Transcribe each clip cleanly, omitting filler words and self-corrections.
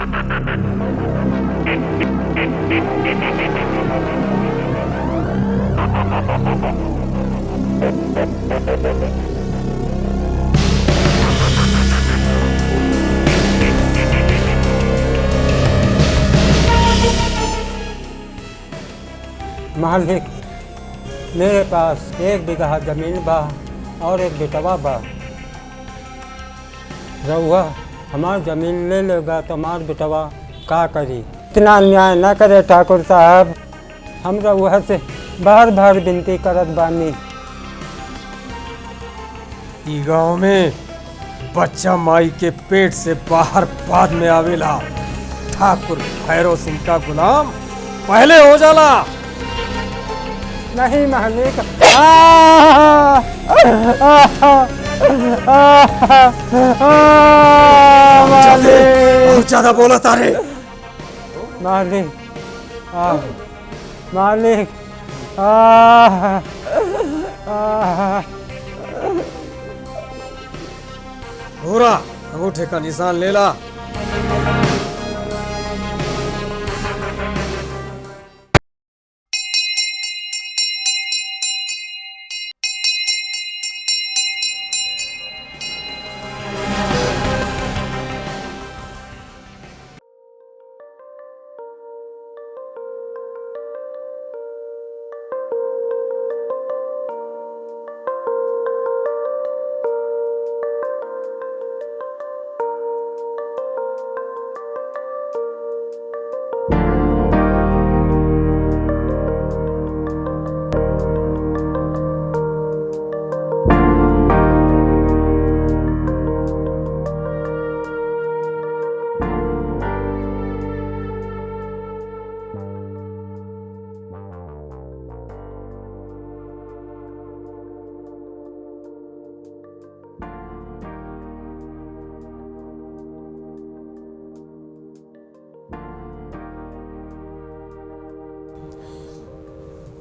मालिक, मेरे पास 1 बीघा जमीन बा और 1 बेटवा बा। रउआ हमार जमीन ले लेगा तो हमार बेटवा का करी? इतना अन्याय न करे ठाकुर साहब, हम रउआ से बार बार विनती करत बानी। ई गाँव में बच्चा माई के पेट से बाहर बाद में आवेला। ठाकुर भैरव सिंह का गुलाम पहले हो जाला। नहीं मालिक, बहुत ज्यादा बोला तारे। मालिक, मालिक, पूरा अंगूठे का निशान ले ला।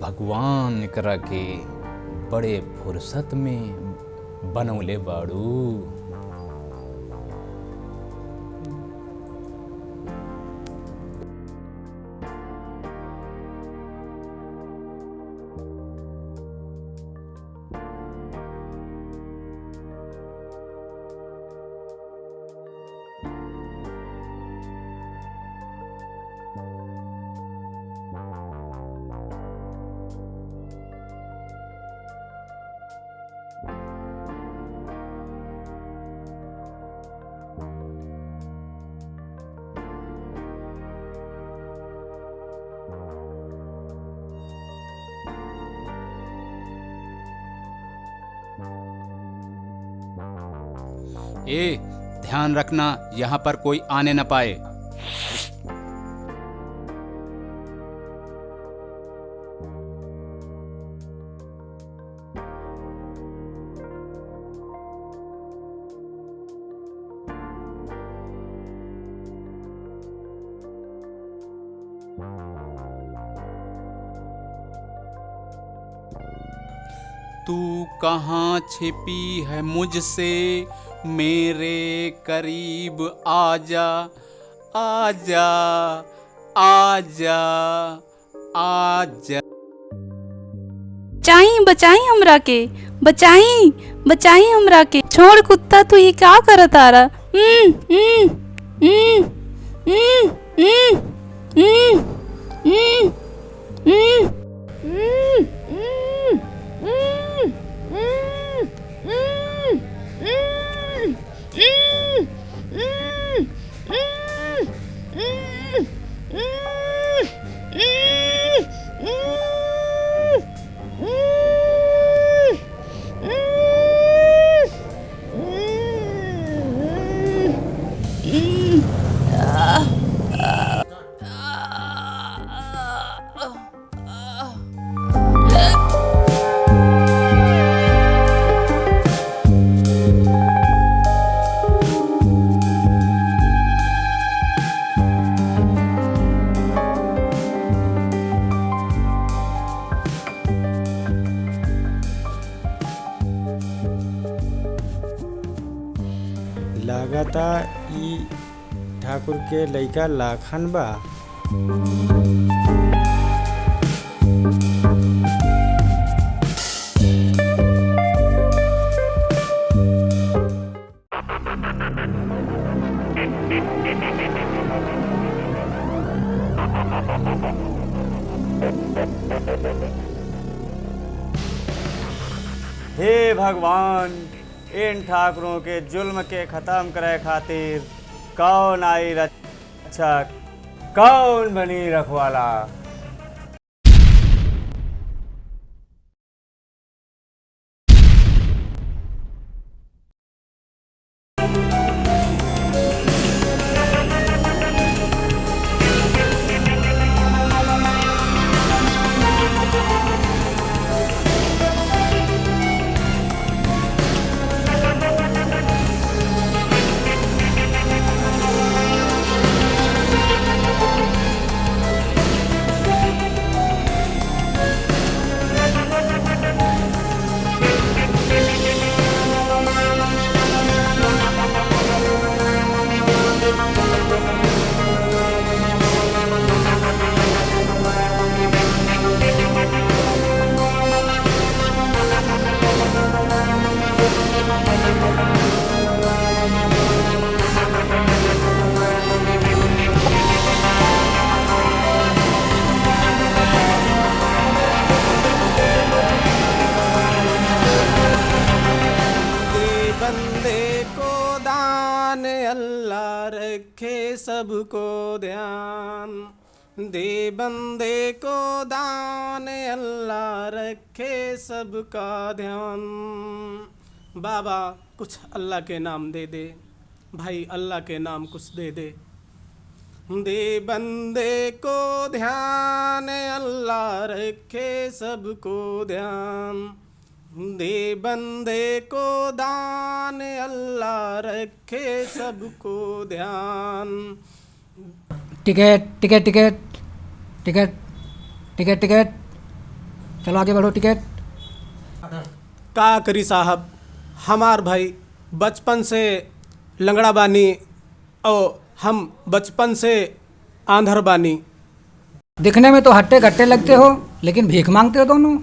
भगवान एकरा के बड़े फुर्सत में बनौले बाड़ू। ए, ध्यान रखना यहाँ पर कोई आने न पाए। तू कहाँ छिपी है मुझसे, मेरे करीब आजा, आजा, आजा, आजा। बचाई हमरा के, बचाई हमरा के। छोड़ कुत्ता, तू ये क्या करत आ रहा? ठाकुर के लइका लाखन बा। हे भगवान, इन ठाकुरों के जुल्म के ख़त्म करे खातिर कौन आई रक्षक, कौन बनी रखवाला। सबको ध्यान दे, बंदे को दान, अल्लाह रखे सबका ध्यान। बाबा कुछ अल्लाह के नाम दे दे, भाई अल्लाह के नाम कुछ दे दे। दे बंदे को ध्यान, अल्लाह रखे सबको ध्यान। दे बंदे को दान, अल्लाह रखे सबको ध्यान। Ticket ticket ticket ticket ticket ticket, चलो आगे बढ़ो। टिकट का करी साहब, हमार भाई बचपन से लंगड़ा बानी और हम बचपन से आंधर बानी। दिखने में तो हट्टे घट्टे लगते हो, लेकिन भीख मांगते हो दोनों।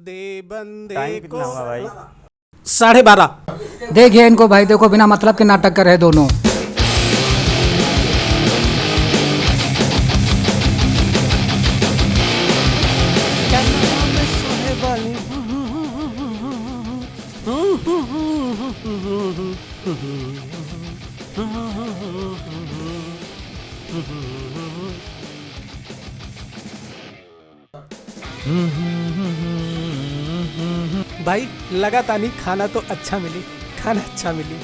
दे बंदे टाइम को कितना हुआ भाई? 12:30। देखिए इनको भाई, देखो बिना मतलब के नाटक कर रहे दोनों। भाई लगा तानी खाना तो अच्छा मिली, खाना अच्छा मिली।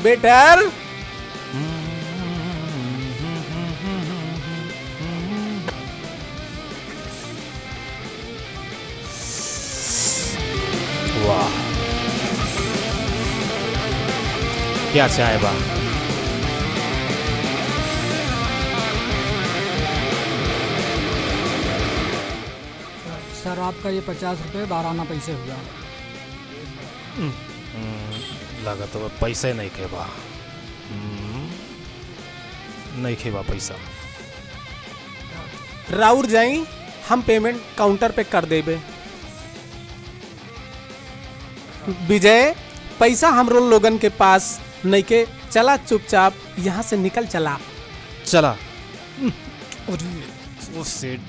बेटर वाह क्या चाय बा। सर आपका ये 50 रुपये 12 आना पैसे हुआ। लगा तो पैसे नहीं खेबा, नहीं खेबा पैसा। राउर जाई, हम पेमेंट काउंटर पे कर देबे। विजय पैसा हमरो लोगन के पास नहीं के, चला चुपचाप यहाँ से निकल चला। चला वो सेठ।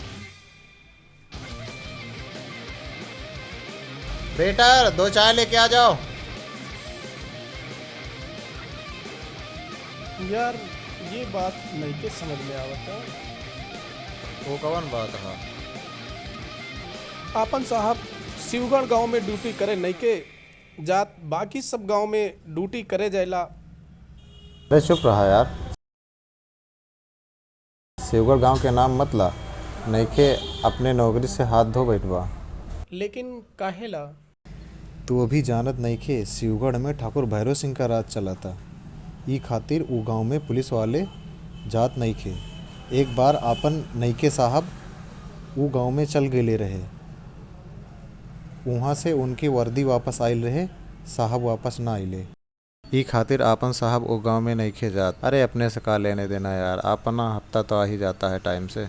बेटर 2 चाय लेके आ जाओ। यार ये बात नहीं के समझ में आवता। वो कौन बात है? आपन साहब शिवगढ़ गांव में ड्यूटी करे नहीं के जात, बाकी सब गांव में ड्यूटी करे जाइला। अरे चुप रहा यार, शिवगढ़ गांव के नाम मत ला, नहीं के अपने नौकरी से हाथ धो बैठवा। लेकिन काहेला? तू अभी जानत नहीं के शिवगढ़ में ठाकुर भैरव सिंह का राज चला था। ई खातिर ऊ गांव में पुलिस वाले जात नहीं खे। एक बार आपन नईके साहब ऊ गांव में चल गेले रहे, वहाँ से उनकी वर्दी वापस आयल रहे, साहब वापस ना आइले। ई खातिर आपन साहब ओ गांव में नइखे जात। अरे अपने से का लेने देना यार, अपना हफ्ता तो आ ही जाता है टाइम से।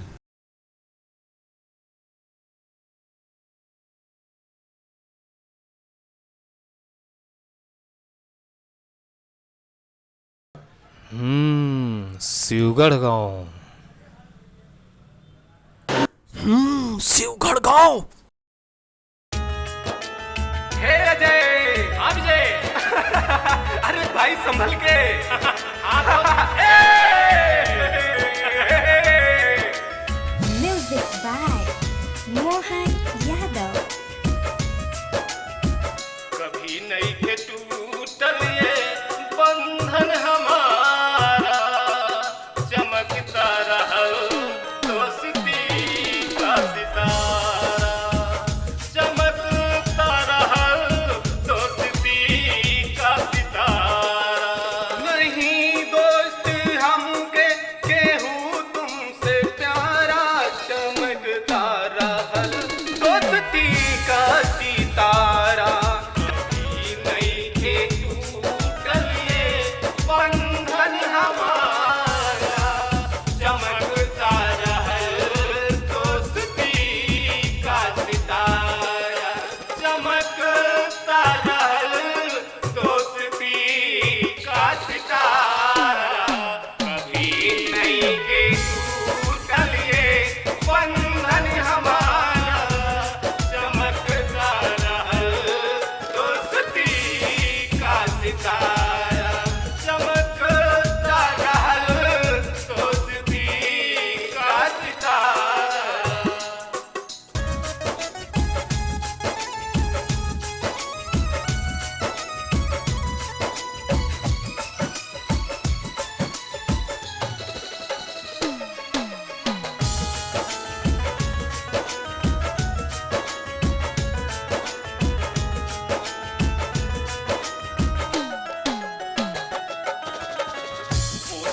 शिवगढ़ गांव। शिवगढ़ गांव। हे अजय, हाँ विजय। अरे भाई संभल के। Music by Mohan Yadav. कभी नहीं के टूटल ये बंधन हमारा, चमकता रहा दोस्ती का सितारा, चमकता रहा दोस्ती का सितारा। नहीं दोस्त हमके केहू तुमसे प्यारा, चमकता रहा दोस्ती का सितारा।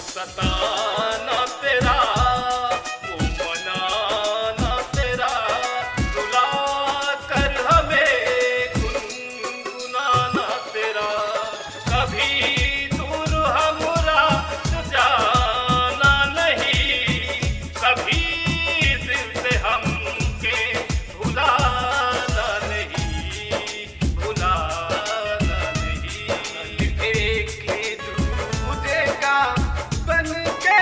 सताना तेरा, वो मनाना तेरा, रुला कर हमें गुनगुनाना तेरा। कभी दूर हमरा जाना नहीं, कभी दिल से हमके भुलाना नहीं, भुलाना नहीं। एक दूजे का बन के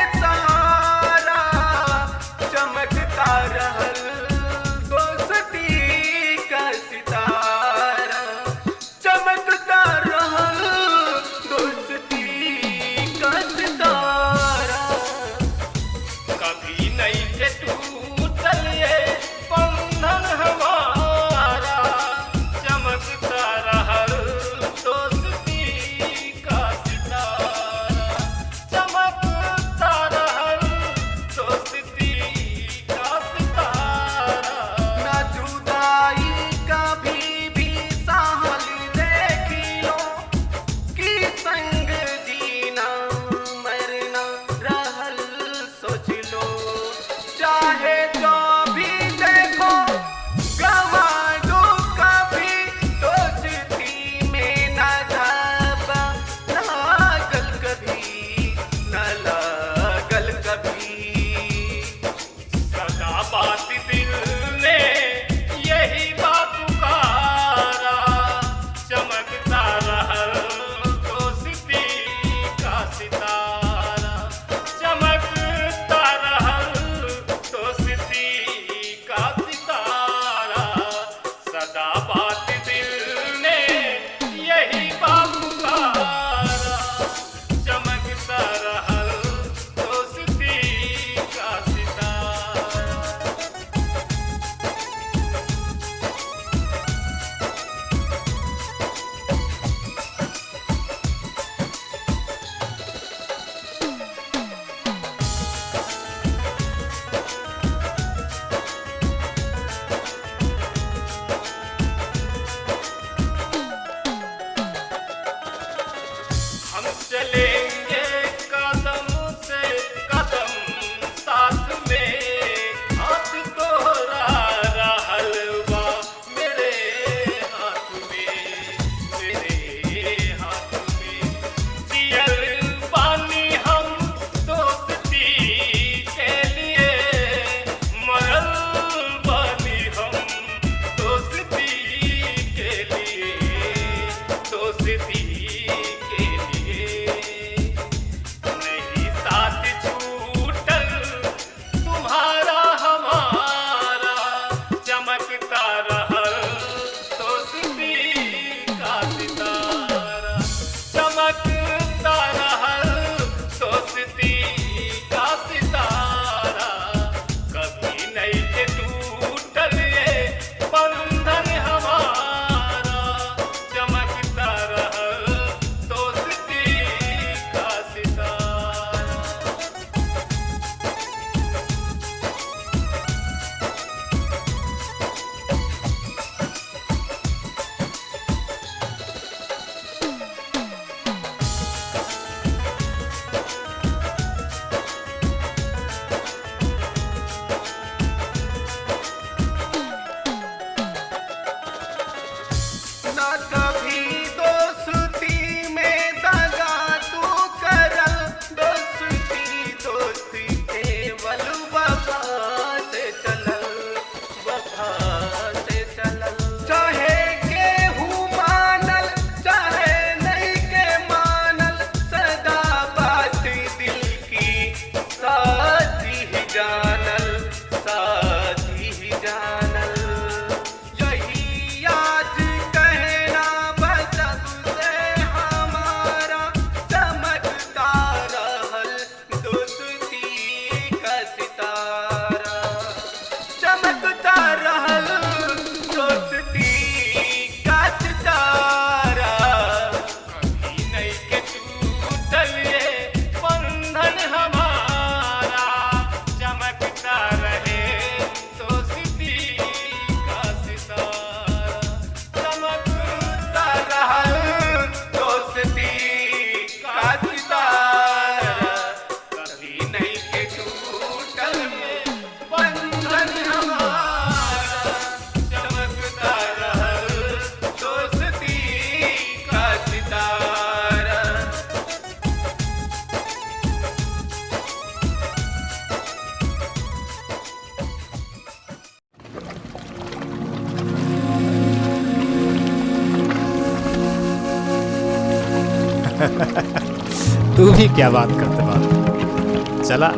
तू भी क्या बात करते बात। चला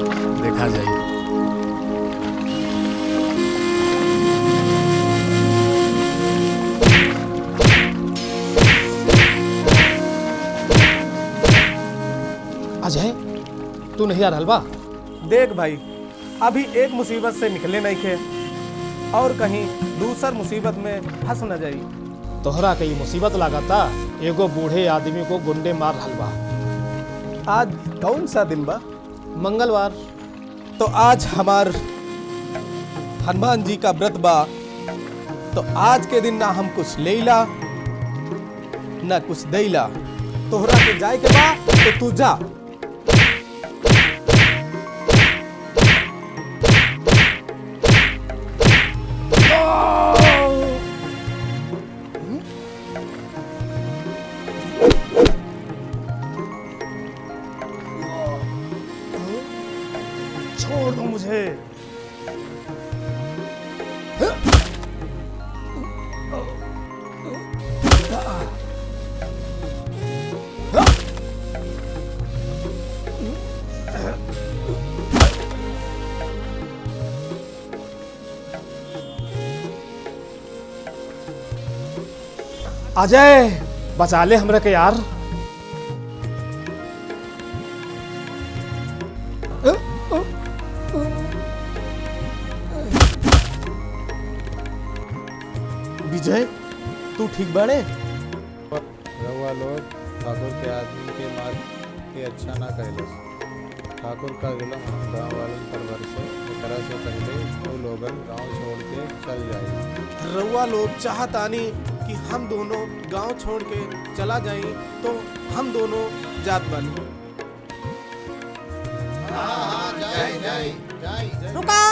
देखा जाए। अजय तू नहीं आ रहल बा? देख भाई, अभी एक मुसीबत से निकले नहीं खे और कहीं दूसर मुसीबत में फंस न जाई। तोहरा के मुसीबत लगाता एगो बूढ़े आदमी को गुंडे मार रहल बा। आज कौन सा दिन बा? मंगलवार। तो आज हमार हनुमान जी का व्रत बा, तो आज के दिन ना हम कुछ लेला ना कुछ देला। तोहरा के जाए के बा तो तू जा। छोड़ दो मुझे। अजय बचा ले हमरा के यार। विजय तू ठीक बाड़े? रउआ लोग ठाकुर के आदमी के मार के अच्छा ना करेलस। ठाकुर का जुल्म हम गाँव वालन पर बरसे, एकरा से पहले वो लोगन गांव छोड़ के चल जाए। रउआ लोग चाहतानी कि हम दोनों गांव छोड़ के चला जाई, तो हम दोनों जात बानी। रुका।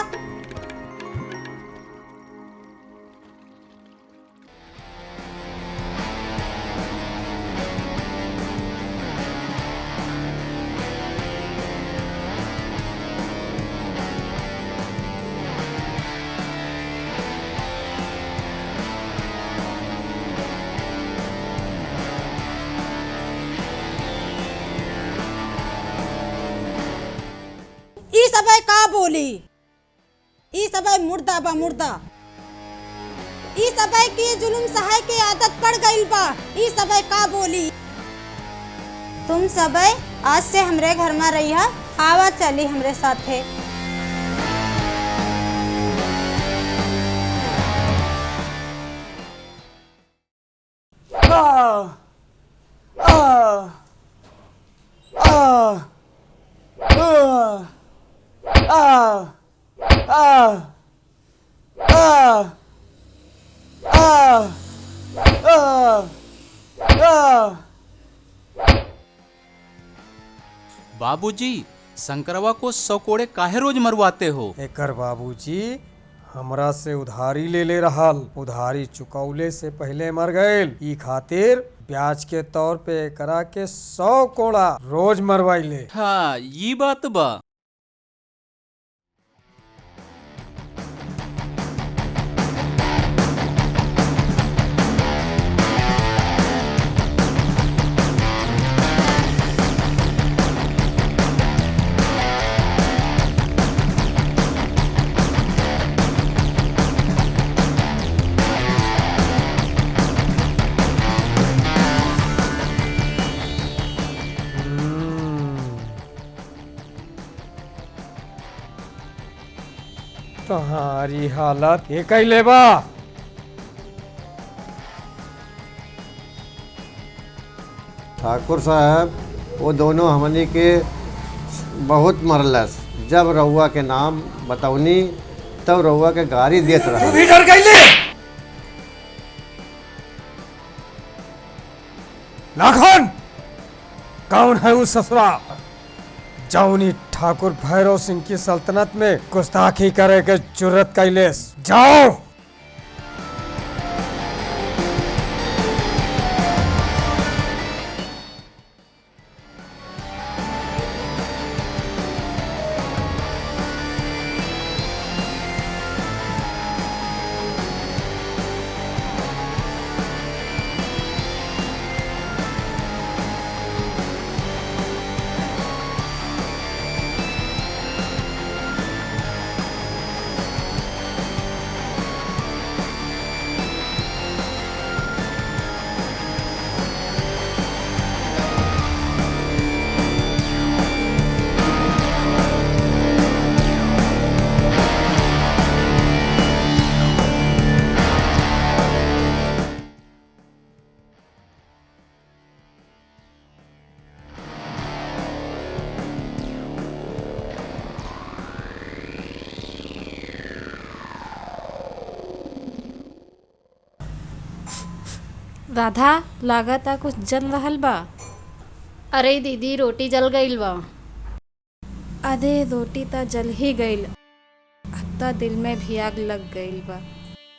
ई सबे का बोली? ई सबे मुर्दा बा मुर्दा। ई सबे की जुल्म सहाय के आदत पड़ गइल बा। ई सबे का बोली? तुम सबे आज से हमरे घर में रहिया, आवा चली हमरे साथे। बाबूजी, शंकरवा को 100 कोड़े काहे रोज मरवाते हो? एकर बाबूजी हमरा से उधारी ले रहल, उधारी चुकौले से पहले मर गए। ई खातिर ब्याज के तौर पे एकरा के 100 कोड़ा रोज मरवाइले। हाँ, ये बात बा। तुम्हारी हालत ये कैले बा। ठाकुर साहब वो दोनों हमनी के बहुत मरलस। जब रउआ के नाम बतौनी तब रउआ के गाड़ी देत रहा। तू भी डर गईले? लाखन कौन है उस ससुरा जौनी ठाकुर भैरव सिंह की सल्तनत में गुस्ताखी करे के जुर्रत कैलेस? जाओ। राधा लागता कुछ जल रहल बा। अरे दीदी रोटी जल गईल बा। अरे रोटी त जल ही गईल, अब त दिल में भी आग लग गईल बा।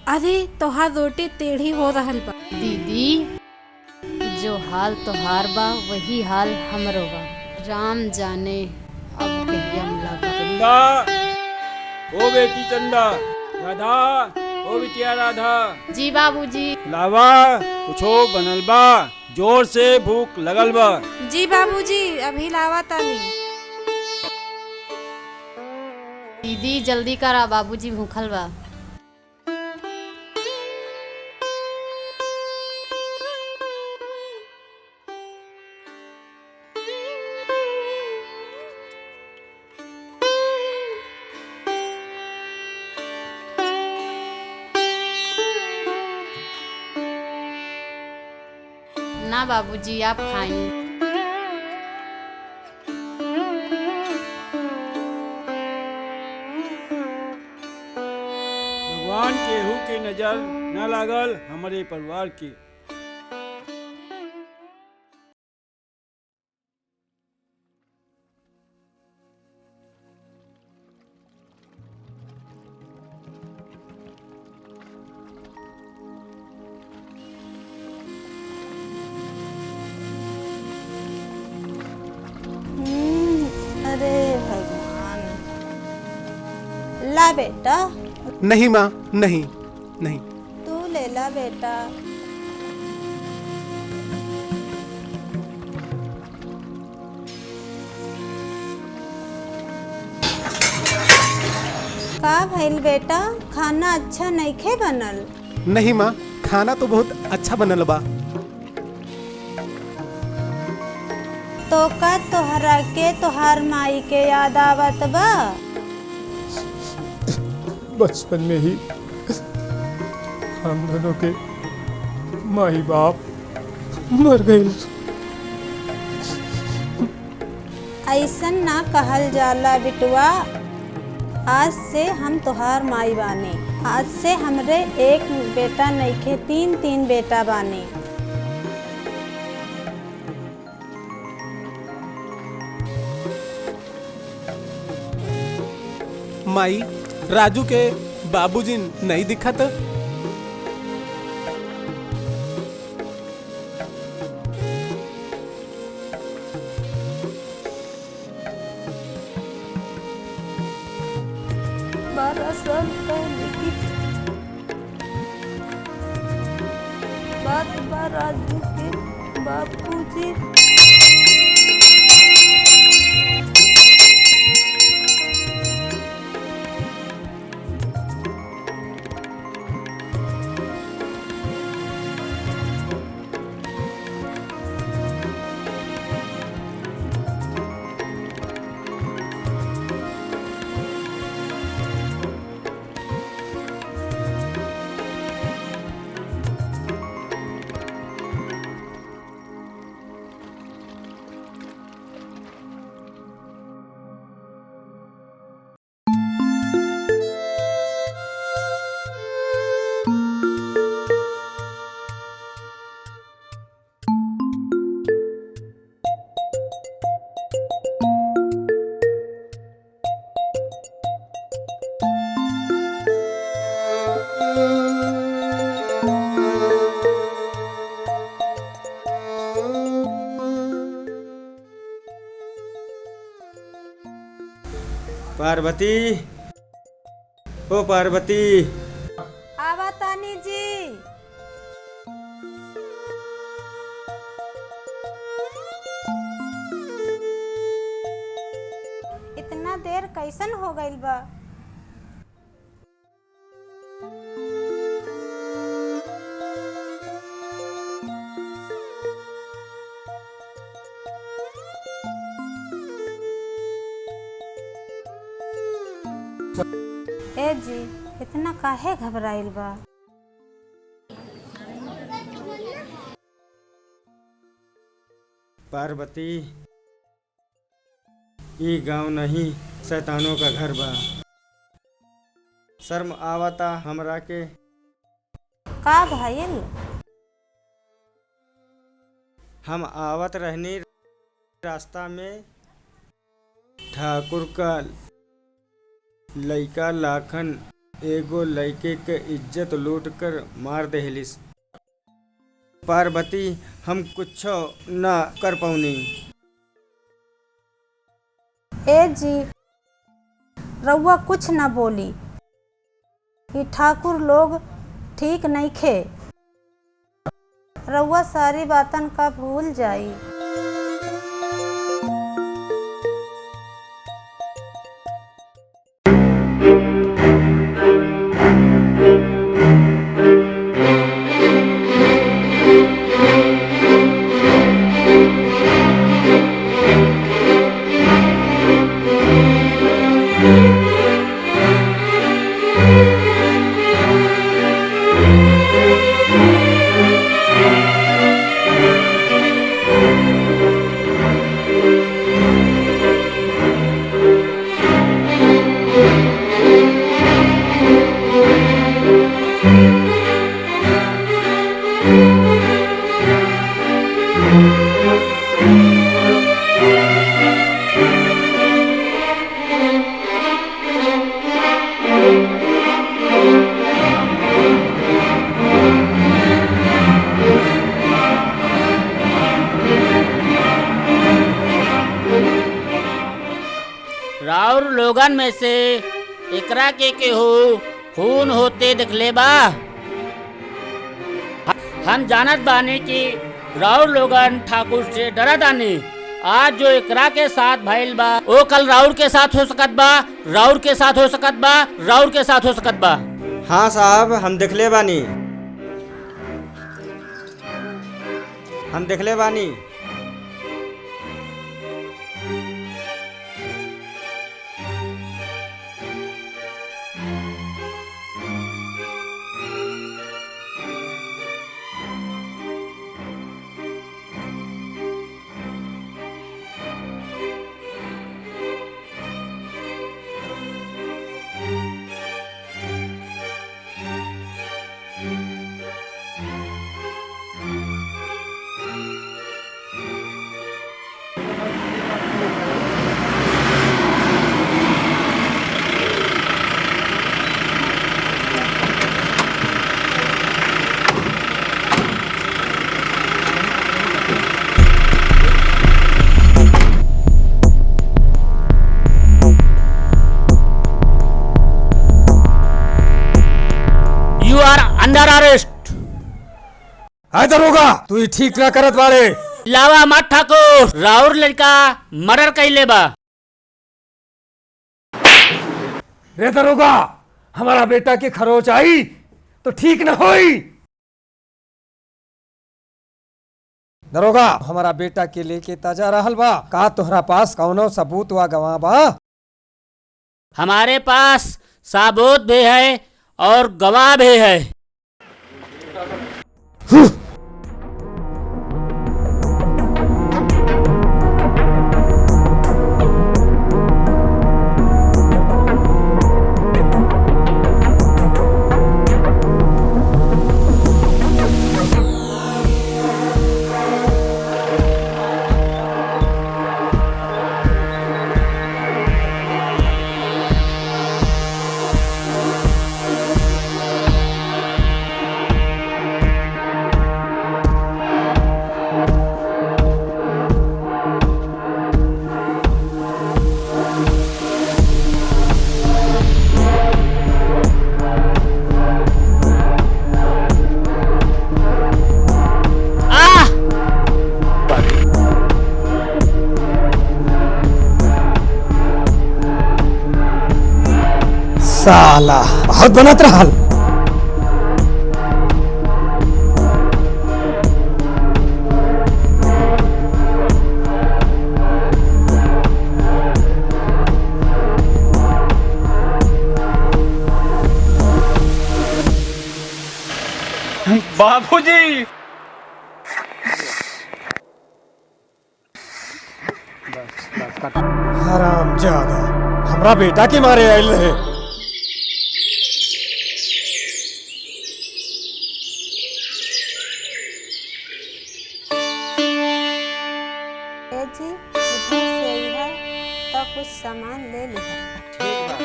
अरे तोहार रोटी टेढ़ी हो रहल बा। दीदी जो हाल तोहार बा वही हाल हमरो बा। राम जाने अब कहिया मुलाकात। चंदा, ओ बेटी चंदा, राधा, ओ बिटिया राधा। जी बाबूजी। लावा कुछो बनल बा, जोर से भूख लगल बा। जी बाबूजी अभी लावा तानी। दीदी जल्दी करा, बाबूजी भूखल बा। ना बाबूजी आप खाएं। भगवान केहू के नजर न लागल हमारे परिवार के। अरे भगवान। ला बेटा। नहीं माँ, नहीं नहीं। तू ले ला बेटा। का भइल बेटा, खाना अच्छा नइखे बनल? नहीं माँ, खाना तो बहुत अच्छा बनल बा। तो का तोहरा के तोहार माई के याद आवत बा? बचपन में ही हम दोनों के माई बाप मर गए। ऐसन ना कहल जाला बिटुआ। आज से हम तोहार माई बानी। आज से हमरे एक बेटा नइखे, तीन तीन बेटा बानी। माई, राजू के बाबूजी नहीं दिखत। बारह साल पहले की बात बा राजू के बापूजी। पार्वती, ओ पार्वती। आवा तानी जी। इतना देर कैसन हो गइल बा? ए जी, इतना काहे घबराइल बा? पार्वती, ई गांव नहीं शैतानों का घर बा। शर्म आवता हमरा के। का भइल? हम आवत रहनी रास्ता में ठाकुर का लइका लाखन एगो लइके के इज्जत लूट कर मार देहलिस। पार्वती हम कुछ ना कर पौनी। ए जी रउआ कुछ ना बोली, ये ठाकुर लोग ठीक नहीं खे। रउआ सारी बातन का भूल जाई। राउर लोगन में से एकरा के हो खून होते दिखले बा। हम जानत बानी कि राउर लोगन ठाकुर से डरत आनी। आज जो एकरा के साथ भइल बा वो कल राउर के साथ हो सकत बा, राउर के साथ हो सकत बा, राउर के साथ हो सकत बा। हाँ साहब हम देखले बानी, हम देखले बानी। Under arrest. हाय दरोगा तू ही ठीक ना करत बाड़े। लावा मत ठाकुर, राउर लड़का मर्डर कइले बा। रे दरोगा हमारा बेटा के खरोच आई तो ठीक न होई। दरोगा हमारा बेटा के लेके ताजा रहल बा, का तोहरा पास कौनो सबूत वा गवाह बा? हमारे पास सबूत भी है और गवाह भी है। साला बहुत बनत रहल। बाबूजी हरामजादा हमरा बेटा के मारे आयल रहे। तो कुछ सामान ले लिहा। ठीक बा।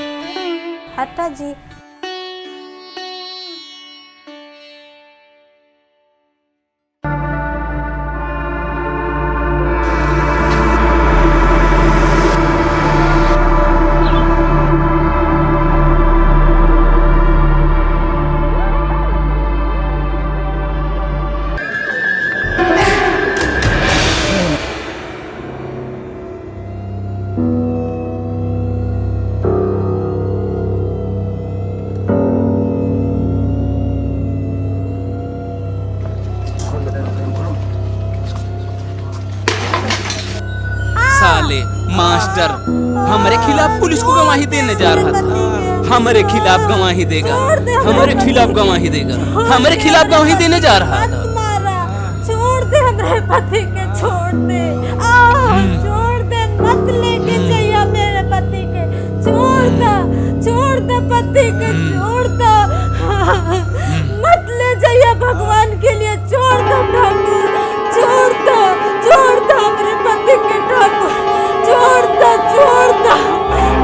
हटा जी। साले मास्टर हमारे खिलाफ पुलिस को गवाही देने जा रहा था। हमारे खिलाफ गवाही देगा, हमारे खिलाफ गवाही देगा, हमारे खिलाफ गवाही देने जा रहा था। छोड़ दे हमारे पति के, छोड़ दे, छोड़ दे, मत लेके जाइए मेरे पति के, छोड़ दे पति के, छोड़ दो, मत ले जाइए भगवान के लिए, छोड़ दो ठाकुर, छोड़ दो हमारे पति के ठाकुर, छोड़ दो,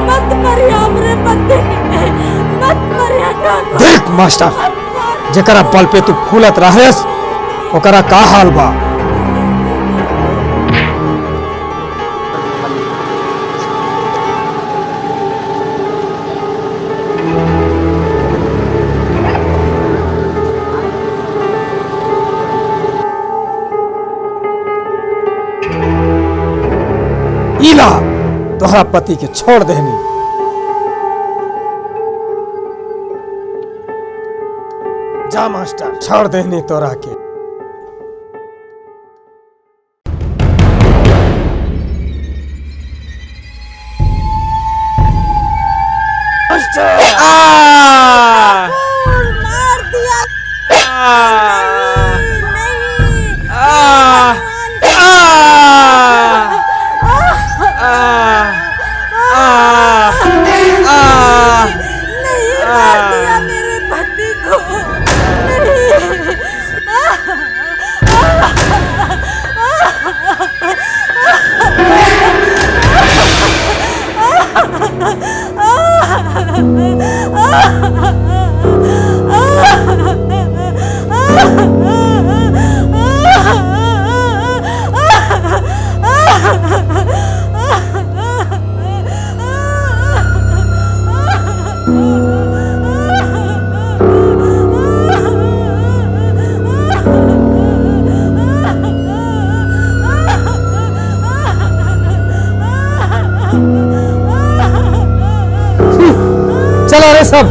मत मरिए हमारे पति के, मत मरिए ठाकुर। देख मास्टर, जेकरा बल पे तू फूलत रहेस ओकरा का हाल बा। इला तोहरा पति के छोड़ देनी। जा मास्टर, छोड़ देनी तोरा के। मार दिया। नहीं मार दिया मेरे पति को, चलो रे सब।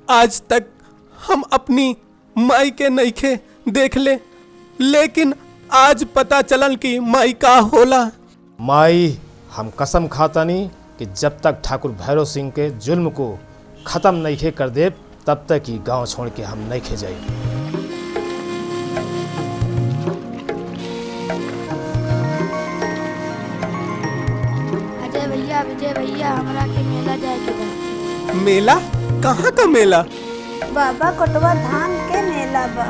आज तक हम अपनी माई के नइखे देख ले, लेकिन आज पता चलल कि माई का होला। माई हम कसम खातानी कि जब तक ठाकुर भैरव सिंह के जुल्म को खत्म नहीं कर दे तब तक ही गांव छोड़ के हम नहीं जाए। अजय भैया, विजय भैया, हमरा के मेला जाए के बा। मेला? कहाँ का मेला? बाबा कोटवा धाम के मेला बा।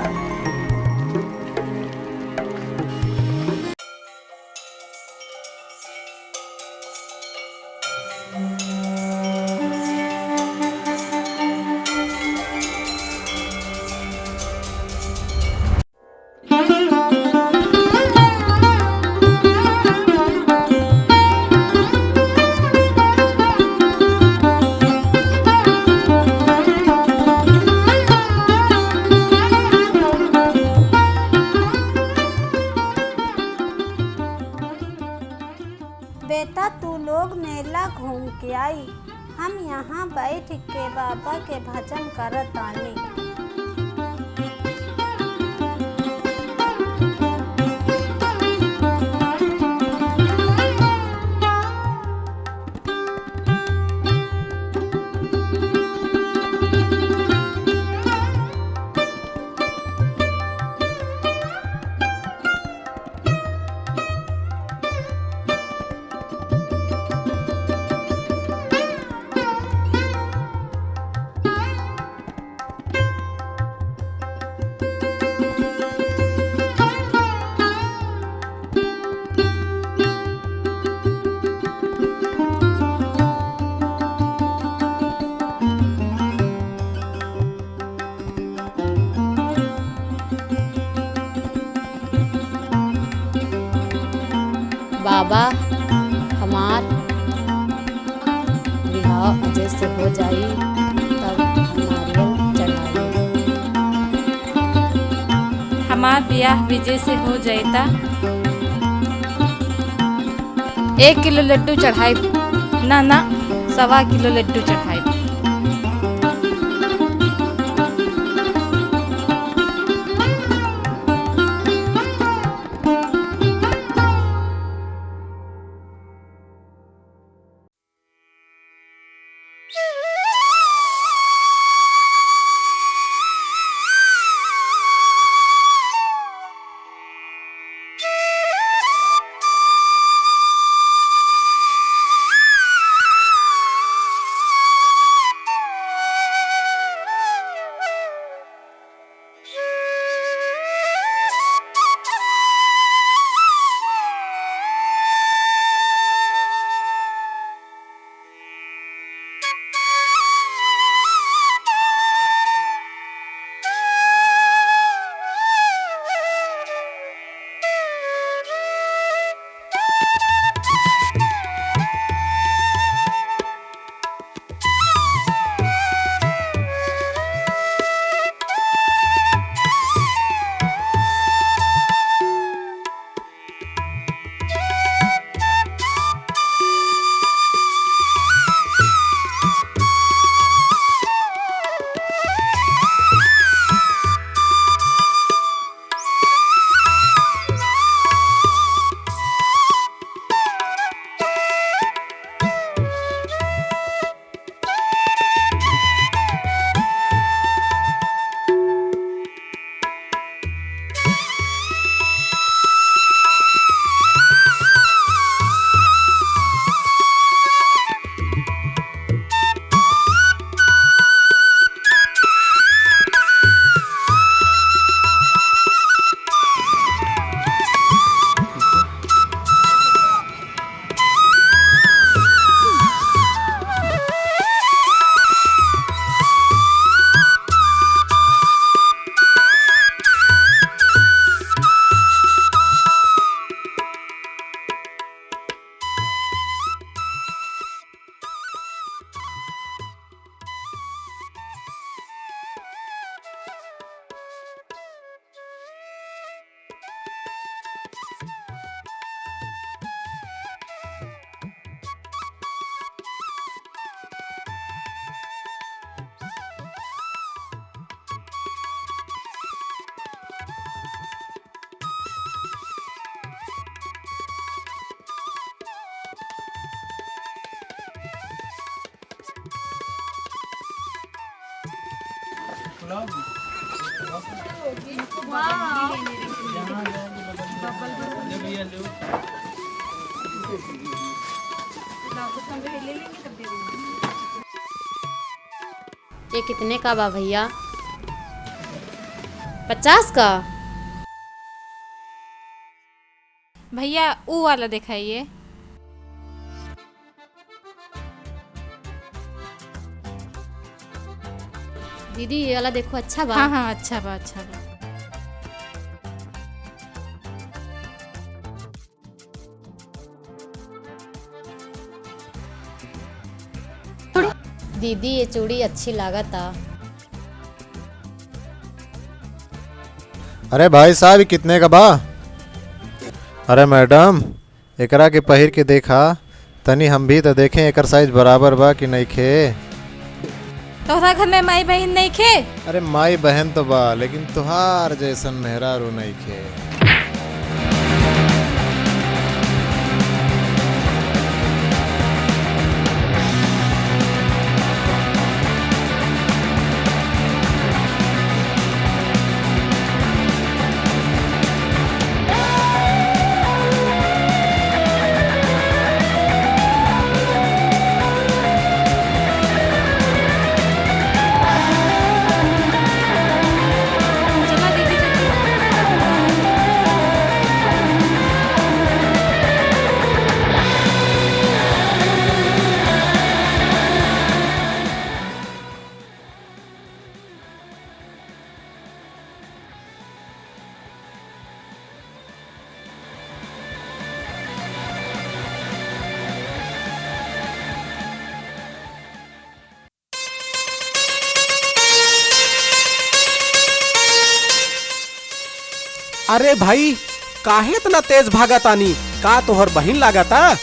बेटा तू लोग मेला घूम के आई, हम यहाँ बैठ के बाबा के भजन करत आनी। बाबा हमार बिहाव अजय से हो जाई तब नारियल चढ़ाई। हमार ब्याह विजय से हो जाता 1 किलो लड्डू चढ़ाई, ना 1.25 किलो लड्डू चढ़ाई। ये कितने का बा भैया? 50 का? भैया वो वाला दिखाइए। दीदी ये वाला देखो, अच्छा बा। हाँ हाँ अच्छा बा, अच्छा बा। दीदी ये चूड़ी अच्छी लागता। अरे भाई साहब कितने का बा? अरे मैडम एकरा के पहिर के देखा तनी, हम भी तो देखें एकर साइज बराबर बा कि नहीं खे। तोहरा घर में माई बहन नहीं खे? अरे माई बहन तो बा लेकिन तुहार जैसन मेहरारू नहीं खे। अरे भाई काहे इतना तेज भागा तानी? का तोहर बहिन लागता?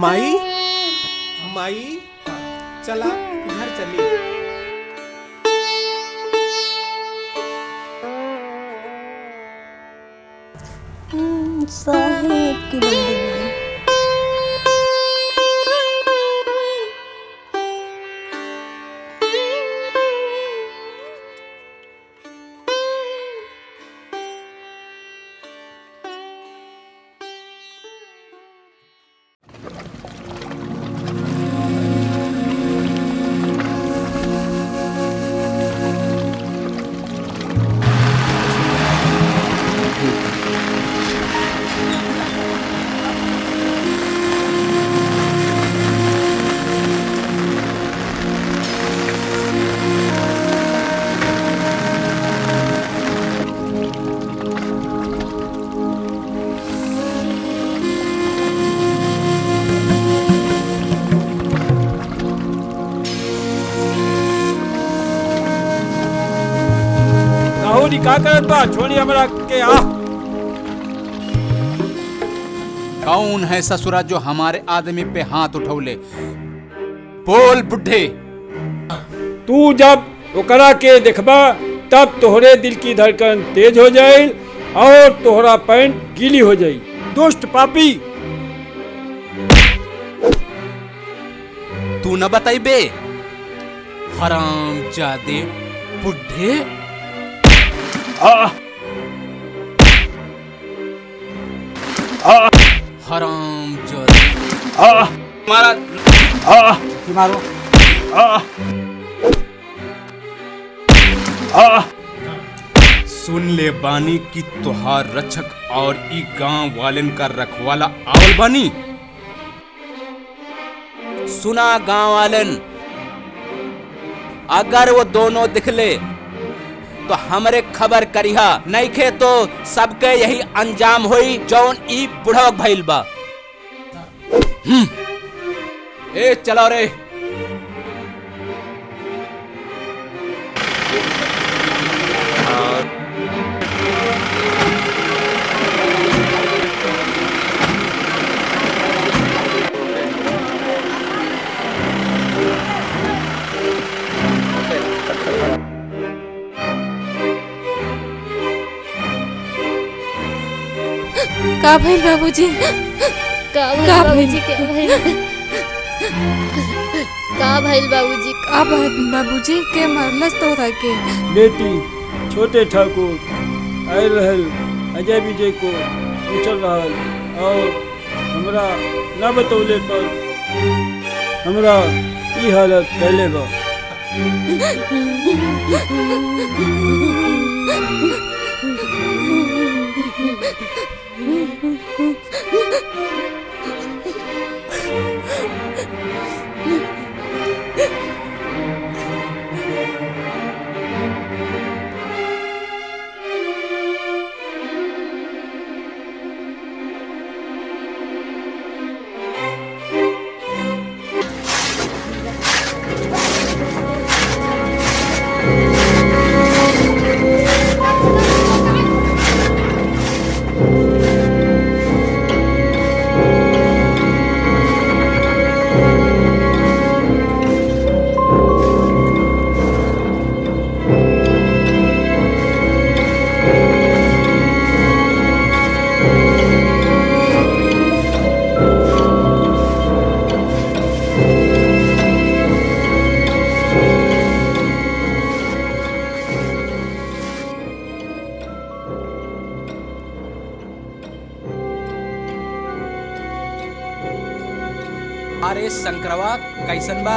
माई माई चला घर चली। साहेब की बंदी का करत बा? छोड़ी हमरा के आ। कौन है ससुरा जो हमारे आदमी पे हाथ उठौले? बोल बुढ़े। तू जब ओकरा के देखबा तब तोहरे दिल की धड़कन तेज हो जाए और तोहरा पैंट गीली हो जाई। दुष्ट पापी। तू न बताइबे हराम जादे बुढ़े। हराम जादे मारा मारो। सुन ले बानी की तोहार रक्षक और ई गांव वालन का रखवाला आवल बानी। सुना गांव वालन, अगर वो दोनों दिखले तो हमरे खबर करिहा, नहीं खे तो सबके यही अंजाम होई जौन ई बुढ़ावक भइल बा। ए चलो रे। का भइल बाबूजी? का बाबूजी का भइल बाबूजी? का बाबूजी के मरलस तोरा के? बेटी छोटे ठाकुर आयल रहल अजय विजय को पूछल रहल और हमरा न बतौले पर हमरा ई हालत कैले बा। अरे शंकरवा कैसन बा?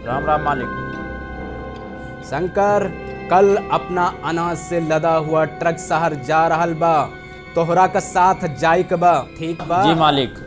राम राम मालिक। शंकर, कल अपना अनाज से लदा हुआ ट्रक शहर जा रहल बा, तोहरा का साथ जाई के बा, ठीक बा? जी मालिक।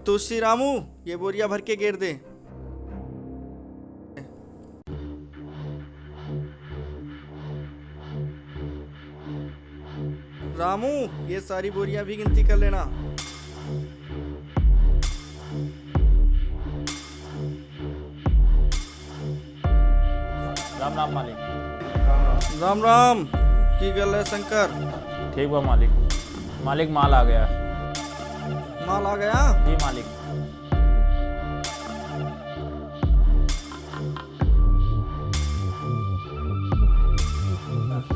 तुलसी रामू, ये बोरिया भर के घेर दे। रामू, ये सारी बोरियां भी गिनती कर लेना। राम राम मालिक। राम राम। की गल है शंकर? ठीक बा मालिक। मालिक माल आ गया। माल आ गया? जी मालिक।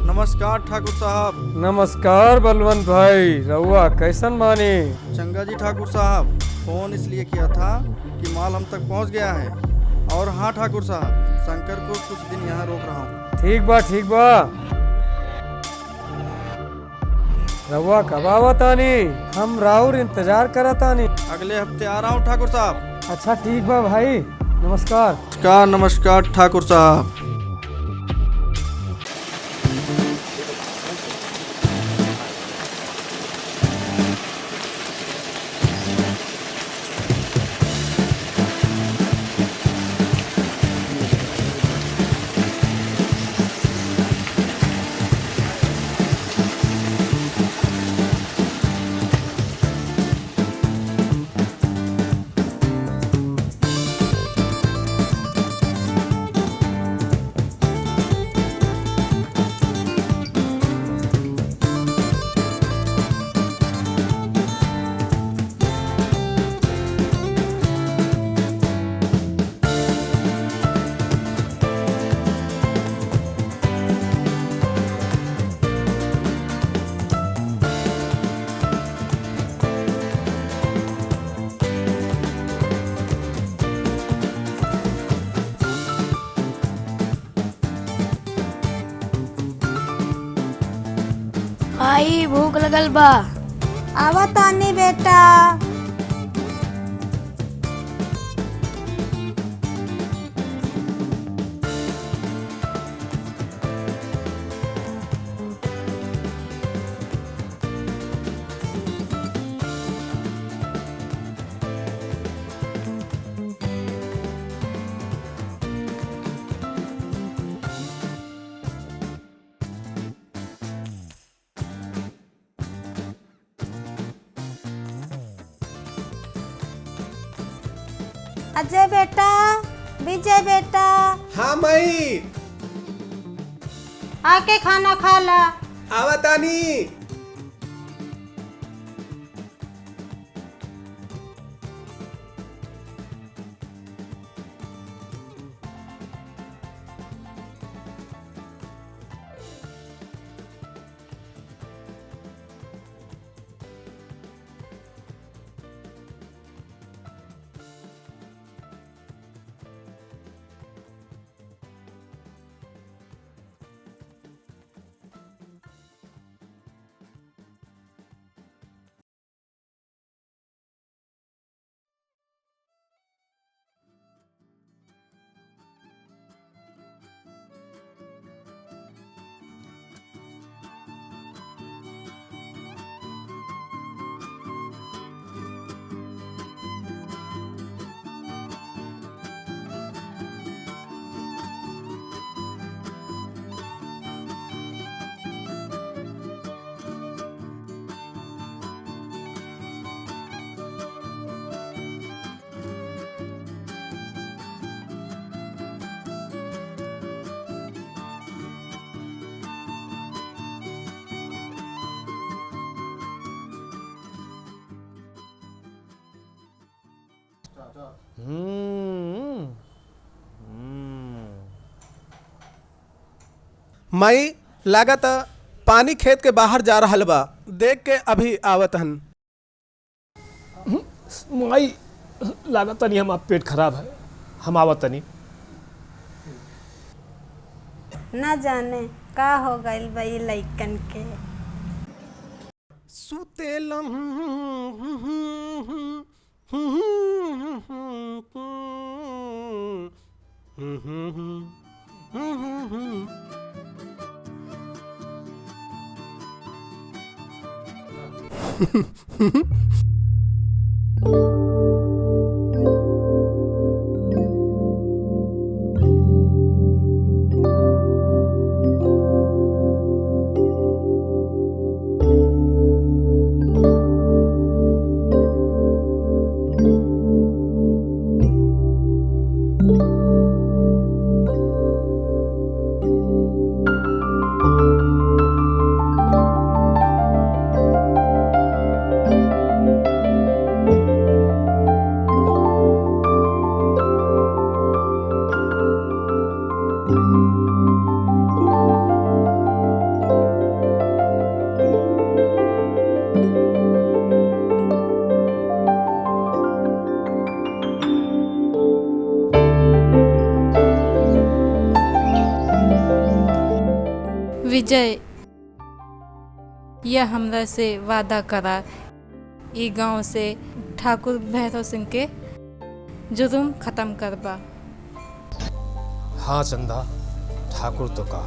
नमस्कार ठाकुर साहब। नमस्कार बलवंत भाई, रउआ कैसन मानी? चंगा जी ठाकुर साहब, फोन इसलिए किया था कि माल हम तक पहुंच गया है। और हाँ ठाकुर साहब, शंकर को कुछ दिन यहाँ रोक रहा हूँ। ठीक बा ठीक बा। रउआ कब आवतानी? हम राउर इंतजार करतानी। अगले हफ्ते आ रहा हूँ ठाकुर साहब। अच्छा ठीक बा भाई, नमस्कार। नमस्कार नमस्कार ठाकुर साहब। आई भूख लगल बा। आवतानी बेटा। अजय बेटा, विजय बेटा। हाँ मई। आके खाना खा ला। आवतानी। माई लागत पानी खेत के बाहर जा रहल बा, देख के अभी आवत हन। माई लागत तनी हम पेट खराब है, हम आवत तनी। ना जाने का हो गइल बई लइकन के। सुतेलम विजय, यह हमरा से वादा करा ई गांव से ठाकुर भैरव सिंह के जुर्म खत्म करबा। हाँ चंदा, ठाकुर तो का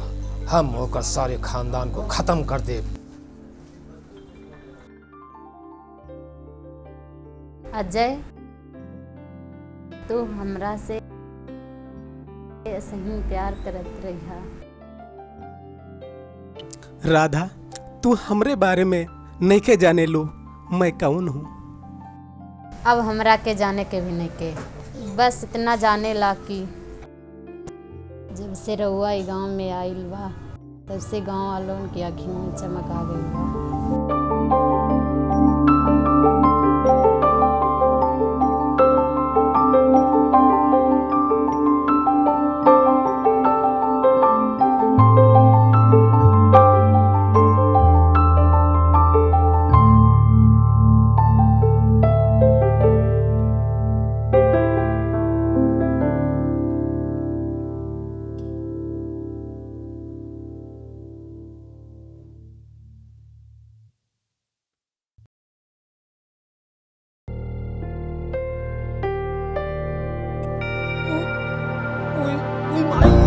हम होकर सारे खानदान को खत्म कर दे। अजय, तू हमरा से सही प्यार करत रहिया। राधा, तू हमरे बारे में नइखे जाने लो मैं कौन हूँ। अब हमरा के जाने के भी नहीं के, बस इतना जाने ला कि जब से रउआ ई गांव में आइल बा तब से गांव वालों की आँखी में चमक आ गई बा।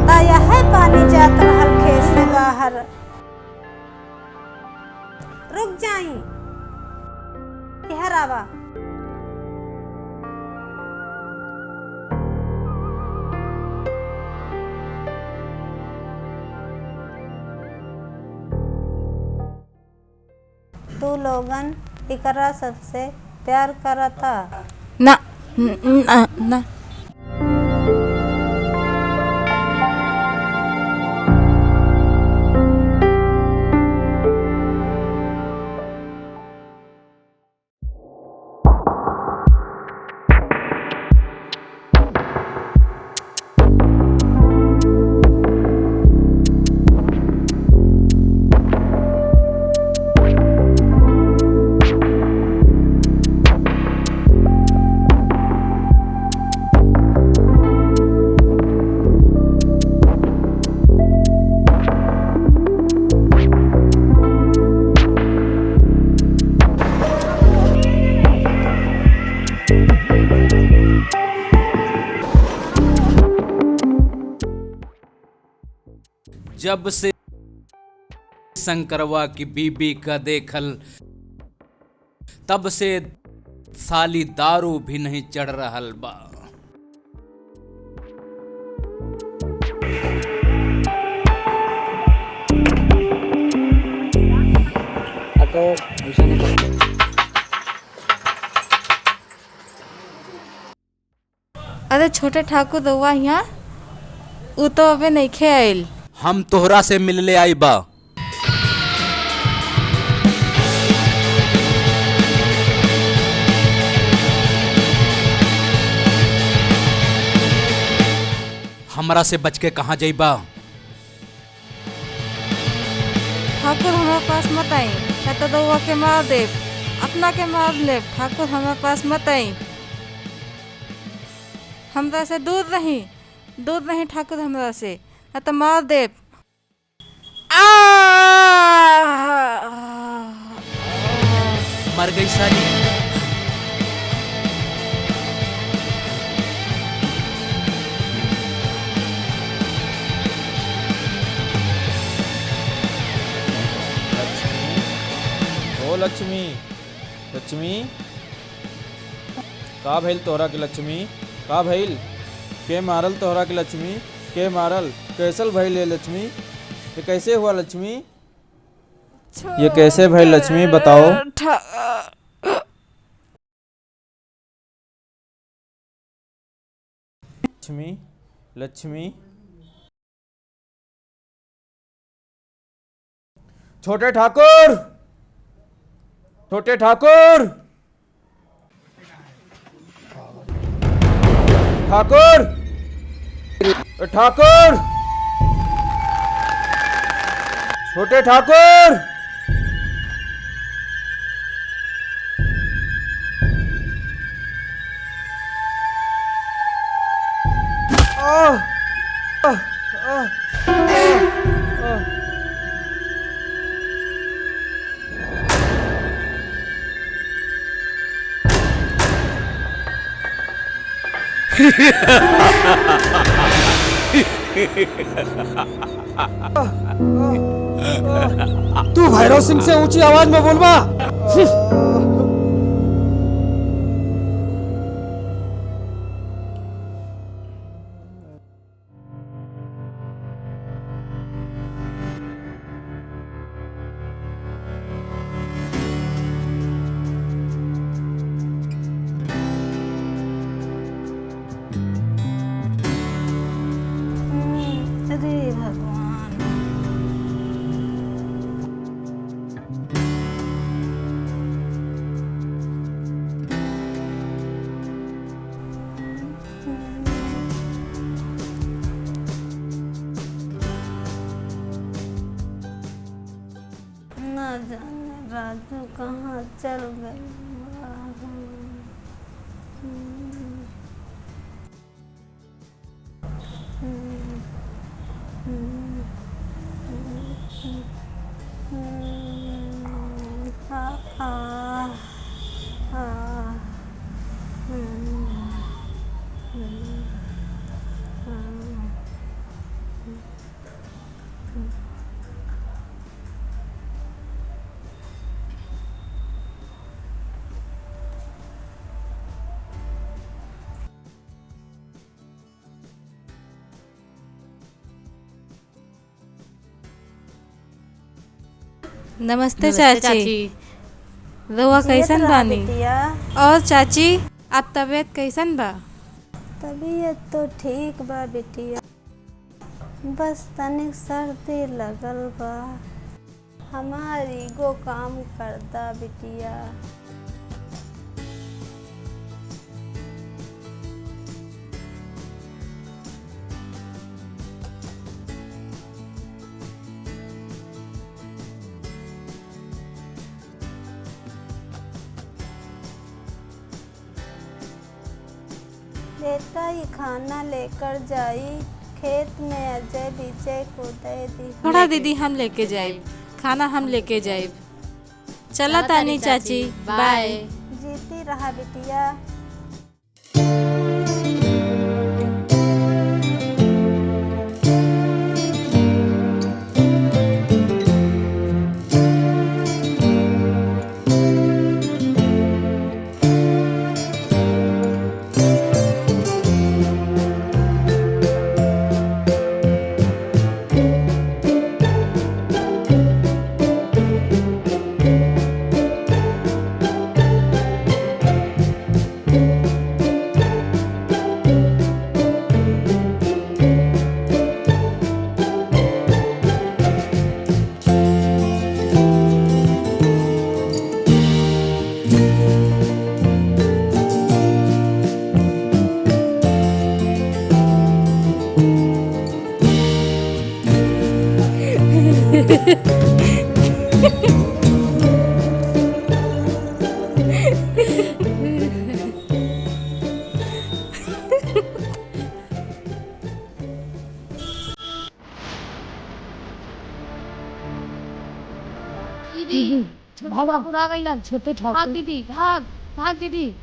ताया है पानी जात रहल खेत से बाहर। रुक जाई, इहर आवा। तू लोगन इकरा सबसे प्यार करता? ना ना ना। जब से शंकरवा की बीबी का देखल तब से साली दारू भी नहीं चढ़ रहल बा। अरे छोटे ठाकुर रउआ यहाँ उ तो अबे नइखे आइल। हम तोहरा से मिलले आई बा। हमरा से बच के कहाँ जाइबा? ठाकुर हमारे पास मत आई, या तो रउआ के मार दे, अपना के मार ले। ठाकुर हमारे पास मत आई, हमरा से दूर रही ठाकुर हमरा से, या तो मार दे। मर गई साली। ओ लक्ष्मी, लक्ष्मी का भइल तोहरा के? लक्ष्मी का भइल? के मारल तोहरा के? लक्ष्मी के मारल? कैसल भइल? लक्ष्मी ये कैसे हुआ? लक्ष्मी ये कैसे भइल? लक्ष्मी बताओ। लक्ष्मी, लक्ष्मी, छोटे ठाकुर, छोटे ठाकुर, ठाकुर, ठाकुर, छोटे ठाकुर, तू भैरव सिंह से ऊंची आवाज में बोलवा। अरे भगवान, ना जाने राजू कहाँ चल गए। नमस्ते चाची। रउआ कैसन बानी? और चाची आप तबीयत कैसन बा? तबीयत तो ठीक बा बिटिया, बस तनिक सर्दी लगल बा। हमारी ईगो काम करता बिटिया। बेटा ये खाना लेकर जाई, खेत में अजय विजय को दे दी। थोड़ा दीदी हम लेके जाए, खाना हम लेके जाए। चला तानी चाची, बाय। जीती रहा बिटिया। भाग दीदी, भाग भाग दीदी।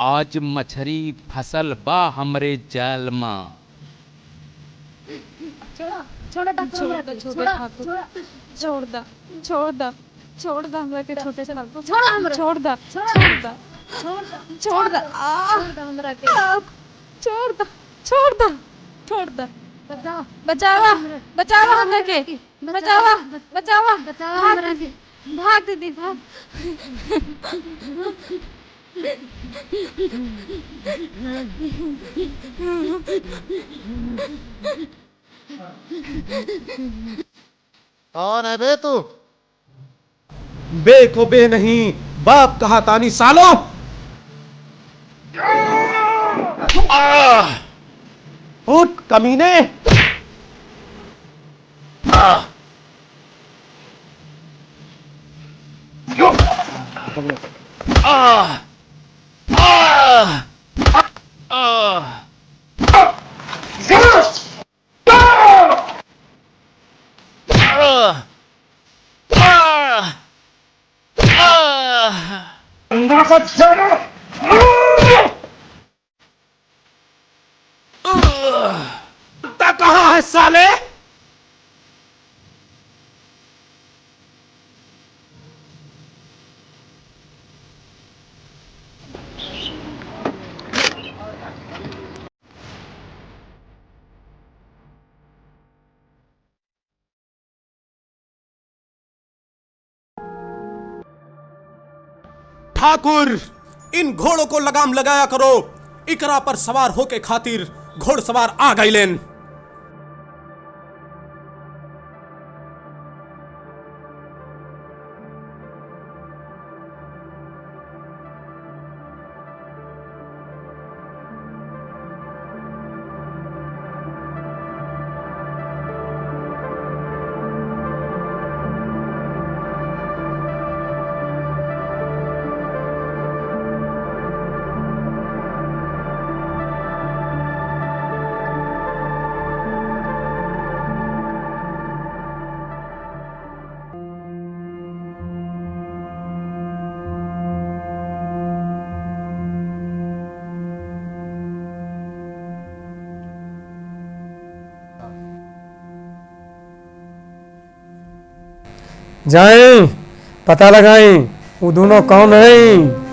आज मछरी फसल बा हमरे जाल मां। छोड़ दा हमरा के छोटे से छोड़ दा बचावा हमरा के बचावा भाग दीदी भाग। कौन है बे तू? बे को बे नहीं, बाप कहा तानी सालो। उठ कमीने। कहाँ है साले? ठाकुर, इन घोड़ों को लगाम लगाया करो। इकरा पर सवार होके खातिर घोड़सवार आ गईलेन। जाएं, पता लगाएं वो दोनों कौन हैं।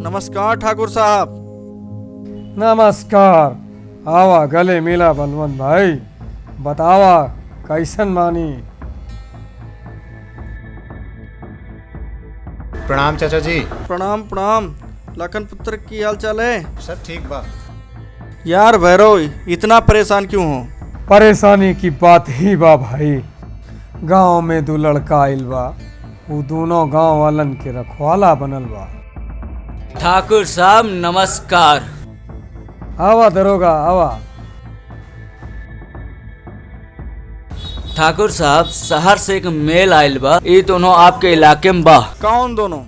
नमस्कार ठाकुर साहब। नमस्कार। आवा गले मिला बलवंत भाई, बतावा कैसन मानी। प्रणाम चाचा जी। प्रणाम प्रणाम। लखन पुत्र की हाल चाल है? सब ठीक बा। यार भैरव, इतना परेशान क्यों हो? परेशानी की बात ही बा भाई। गांव में दो लड़का आइल बा, वो दोनों गांव वालन के रखवाला बनल बा। ठाकुर साहब नमस्कार। आवा दरोगा आवा। ठाकुर साहब, शहर से एक मेल आइल बा, ये दोनों आपके इलाके में बा। कौन दोनों?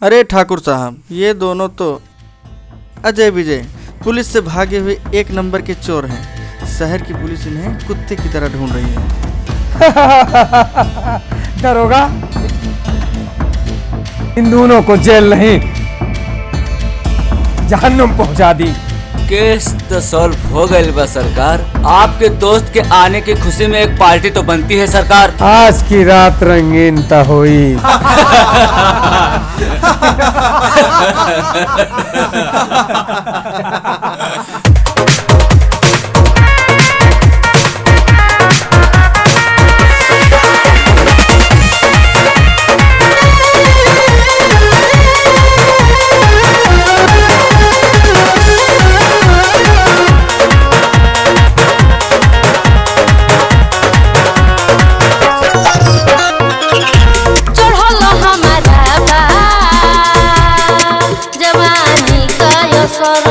अरे ठाकुर साहब, ये दोनों तो अजय विजय पुलिस से भागे हुए 1 नंबर के चोर हैं। शहर की पुलिस इन्हें कुत्ते की तरह ढूंढ रही है। दरोगा, इन दोनों को जेल नहीं जहन्नुम पहुंचा दी। केस तो सॉल्व हो गई बा सरकार। आपके दोस्त के आने की खुशी में एक पार्टी तो बनती है सरकार। आज की रात रंगीन ता हुई। जवानी का असर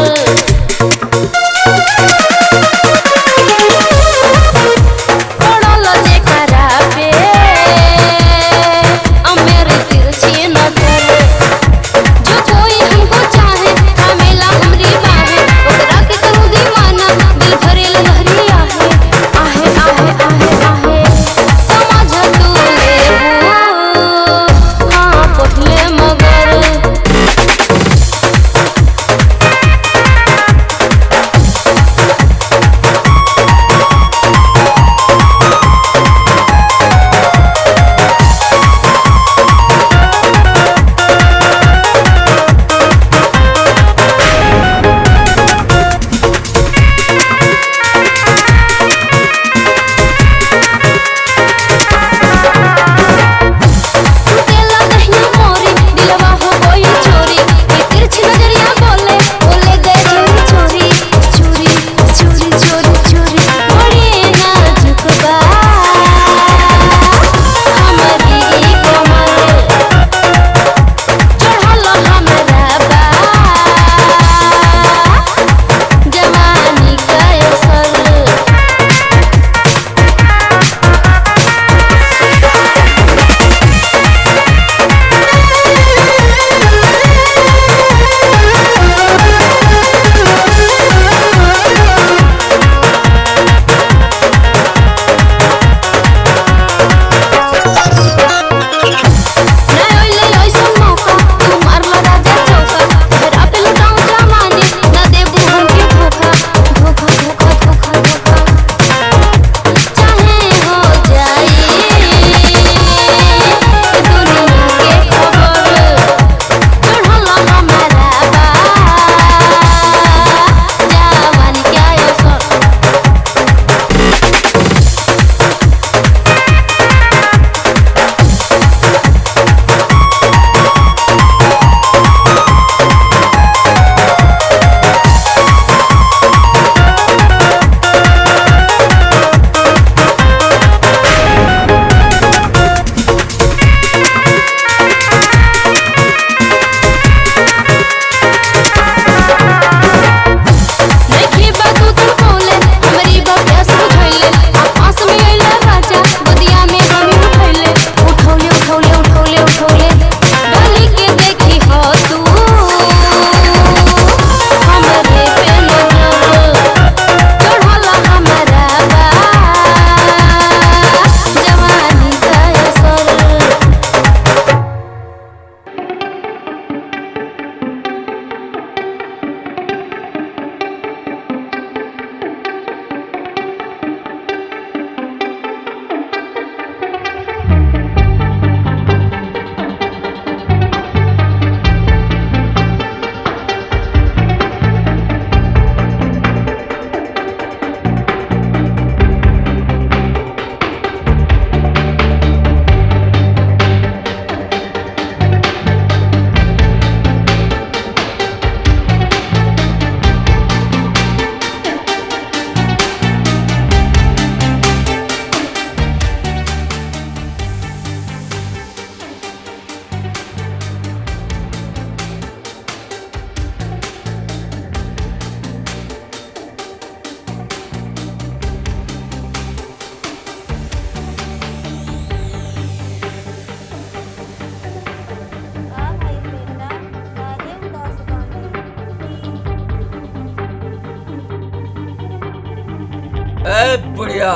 बुढ़िया।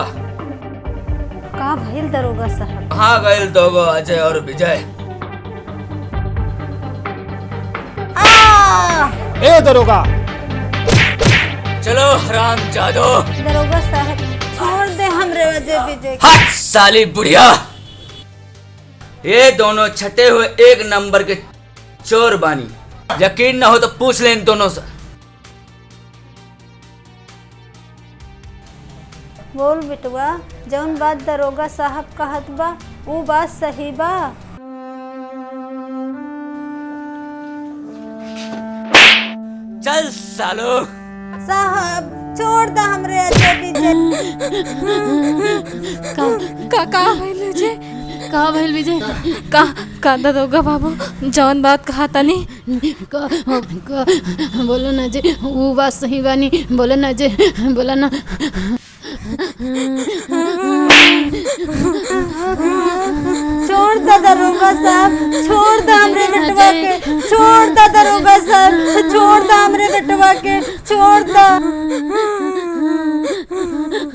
का भइल दरोगा साहब? हाँ गए दोगो अजय और विजय। ए दरोगा, चलो हराम जादो। दरोगा साहब छोड़ दे हमरे अजय विजय। हट साली बुढ़िया, ये दोनों छटे हुए एक नंबर के चोर बानी। यकीन ना हो तो पूछ ले इन दोनों से। बोल बिटवा, जौन बात दरोगा साहब कहत बा वो बात सही बा। चल सालो। साहब छोड़ दा हमरे अजय विजय। का भइल विजय? का भइल विजय? का दरोगा बाबू जौन बात कहा तनी बोलो ना जे वो बात सही बानी। बोलो ना जे, बोलो ना। छोड़ दा दरोगा साहब, छोड़ दा हमरे बेटवा के, छोड़ दा दरोगा साहब, छोड़ दा हमरे बेटवा के, छोड़ दा।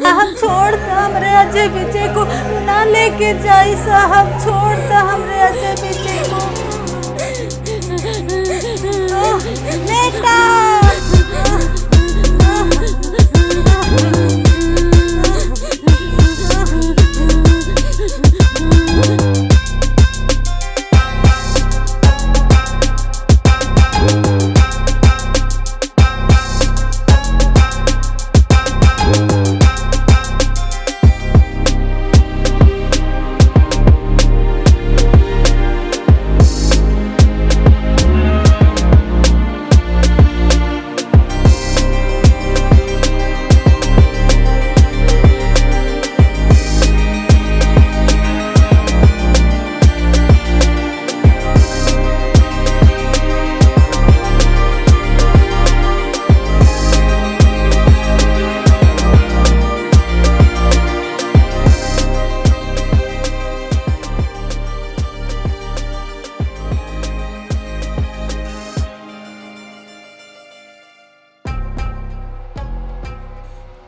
साहब छोड़ दा हमरे अजय विजय को, ना लेके जाई साहब, छोड़ दा हमरे अजय विजय को। बेटा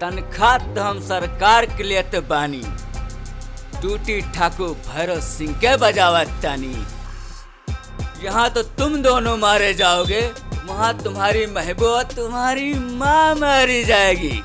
तनख्वाह तो हम सरकार के लिए तो बानी, टूटी ठाकुर भैरव सिंह के बजावत तानी। यहाँ तो तुम दोनों मारे जाओगे, वहाँ तुम्हारी महबूबा तुम्हारी माँ मारी जाएगी।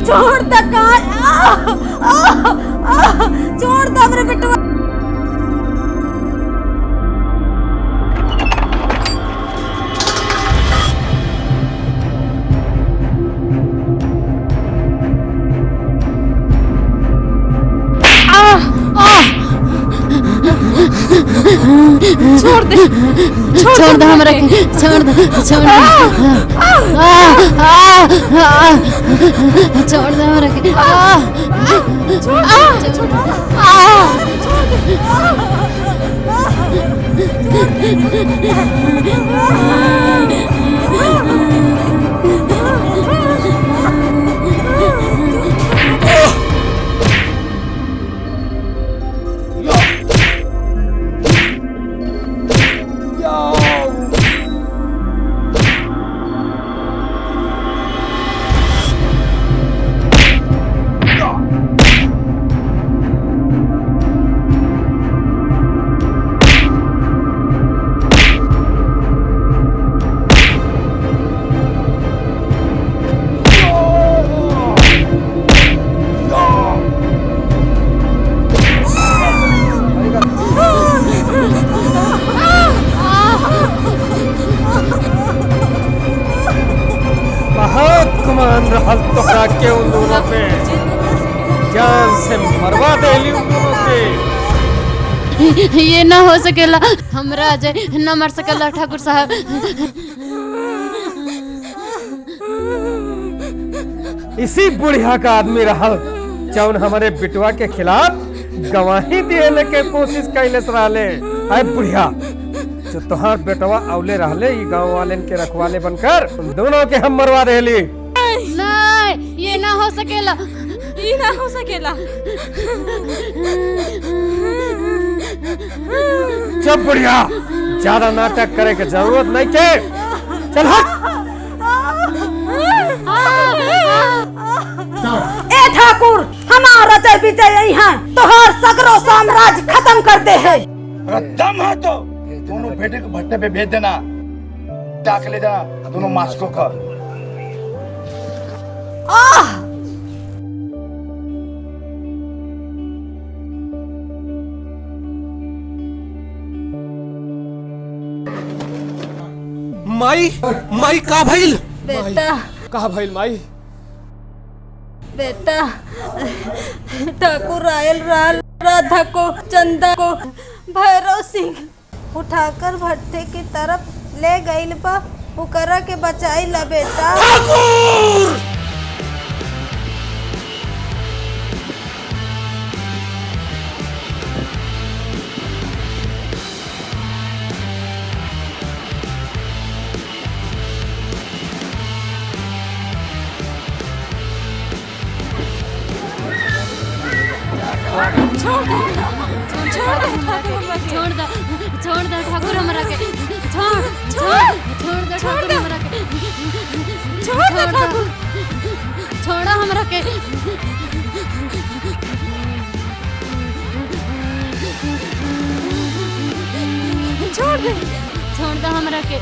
छोड़ दा, छोड़ दा मेरे बेटवा। छोड़ दे, छोड़ दे हमरा के, छोड़ दे, छोड़ दे, छोड़ दे हमरा के, से मरवा देली उन दोनों के। ये ना हो सकेला, हमरा अजय न मर सकेला ठाकुर साहब। इसी बुढ़िया का आदमी रहल जौन हमारे बिटवा के खिलाफ गवाही देने के कोशिश कैले रहले। अरे बुढ़िया, जो तोहार बेटवा औले रहले ई गांव वालेन के रखवाले बनकर उन दोनों के हम मरवा देली। नहीं, ये ना हो सकेला, ये ना हो सकेला। चुप बुढ़िया, ज्यादा नाटक करे के जरूरत नहीं के। चल हट। ए ठाकुर, हमारा जय विजय यही है, तोहार सगरो साम्राज्य खत्म कर दे है। दम है तो दोनों बेटे को भट्टे पे भेज देना, डाक ले जाना दोनों मास्को का। माई माई का भइल? बेटा का भइल माई? बेटा ठाकुर आयल राधा को, चंदा को भैरव सिंह उठाकर भट्टे की तरफ ले गइल बा। उकरा के बचाई ला बेटा। छोड़ दे ठाकुर हमरा के, छोड़ दे ठाकुर हमरा के, छोड़ा हमरा के। छोड़ दे हमरा के।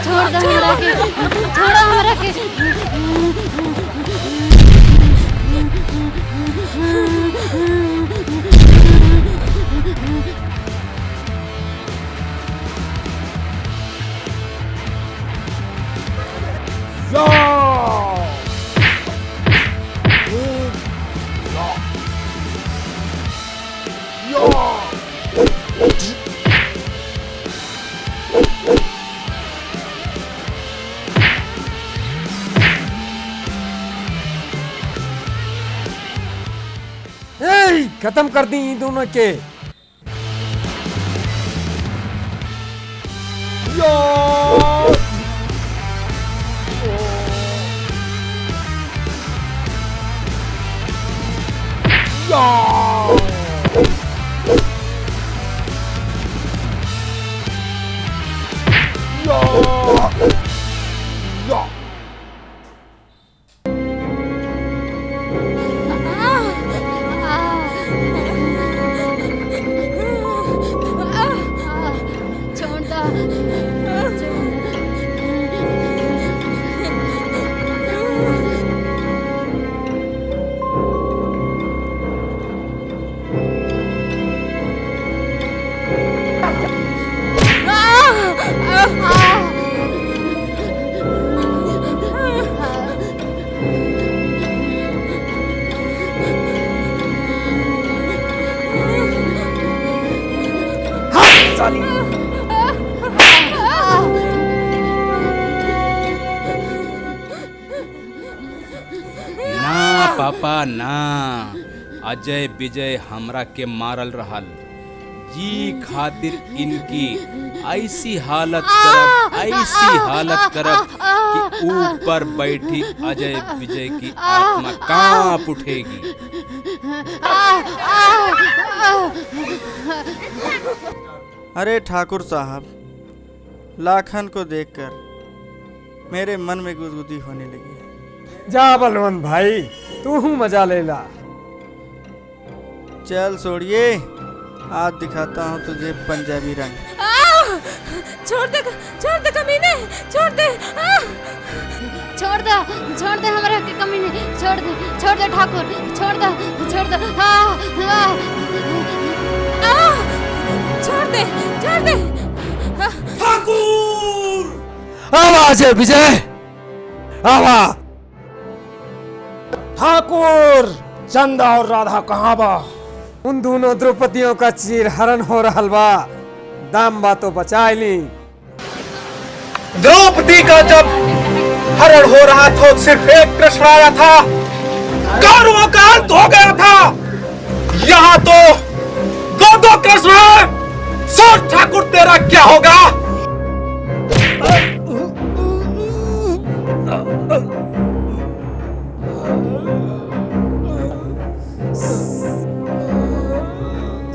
छोड़ दे हमरा के, छोड़ा हमरा के। खत्म कर दी इन दोनों के। ना पापा ना, अजय विजय हमरा के मारल रहल, जी खातिर इनकी ऐसी हालत करब कि ऊपर बैठी अजय विजय की आत्मा कांप उठेगी। अरे ठाकुर साहब, लाखन को देखकर मेरे मन में गुदगुदी होने लगी। जा बलवंत भाई, तू मजा ले ला। चल छोड़िए, आज दिखाता हूँ तुझे पंजाबी रंग। छोड़ दे कमीने, छोड़ दे हमरा के कमीने, छोड़ दे ठाकुर, छोड़ दे। छोड़ दे छोड़ दे। आवाज है विजय, आवा। ठाकुर चंदा और राधा कहाँ बा? उन दोनों द्रौपदियों का चीर हरण हो रहल बा, दाम बा तो बचा ली। द्रौपदी का जब हरण हो रहा था सिर्फ एक कृष्ण आया था, कौरवों का अंत हो गया था। यहाँ तो दो कृष्ण है। सोच ठाकुर तेरा क्या होगा?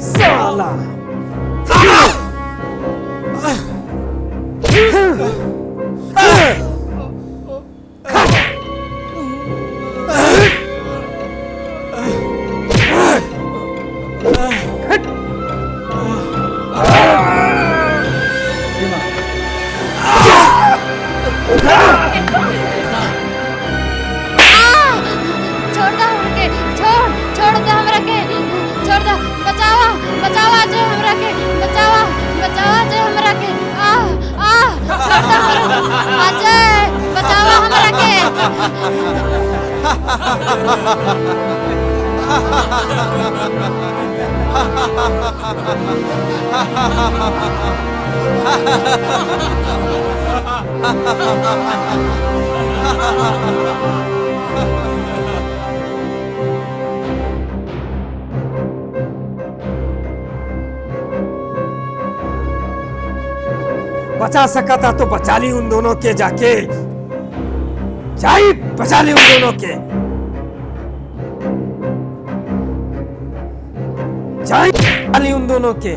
साला छोड़ दो हमके, छोड़ दो हमरा के, छोड़ दो, बचावा बचावा जे हमरा के, बचावा बचावा जे हमरा के, छोड़ दो अजय, बचावा हमरा के। बचा सका था तो बचा ली उन दोनों के, जाके जाई बचा ली उन दोनों के, जाई बचा ली उन दोनों के।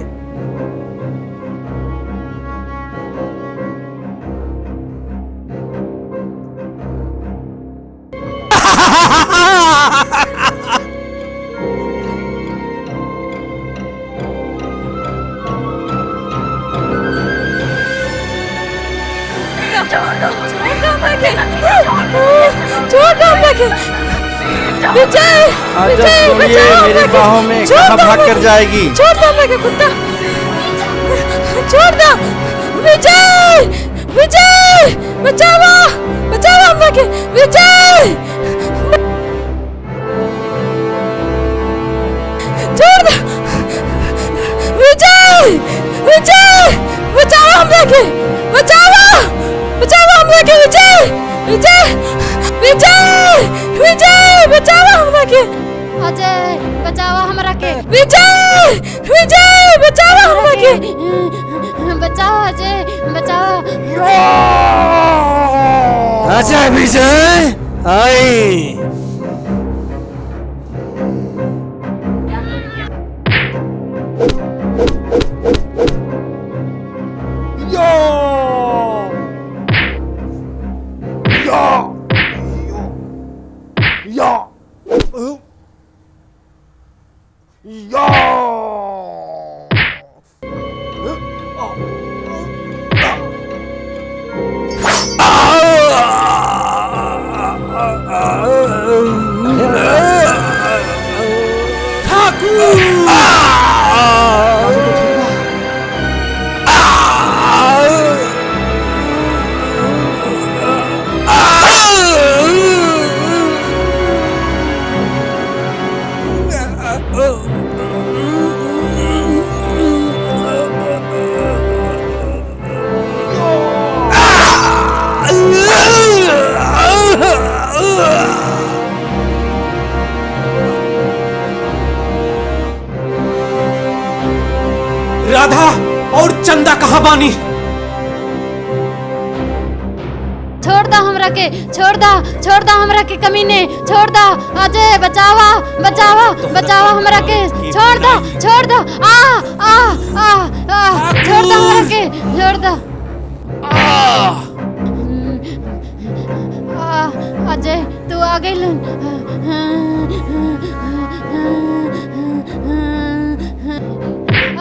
विजय, आजा सुनिए, मेरी बाहों में कहाँ भाग कर जाएगी? छोड़ दो मेरे कुत्ता, छोड़ दो। विजय, विजय, बचावा बचावा मुझे, विजय, छोड़ दो। विजय, विजय, बचावा मुझे, बचावा बचावा मुझे, विजय, विजय, विजय, विजय, बचावा मुझे। अजय बचावा हमरा के, विजय, विजय, बचावा हमरा के, बचाओ अजय, बचाओ। अच्छा विजय आई। राधा और चंदा कहाँ बानी? छोड़ दो हमरा के, छोड़ दो हमरा के कमीने, छोड़ दो अजय, बचावा बचावा बचावा हमरा के, छोड़ दो छोड़ दो, छोड़ दो हमरा के, छोड़ दो। अजय तू आ गइल।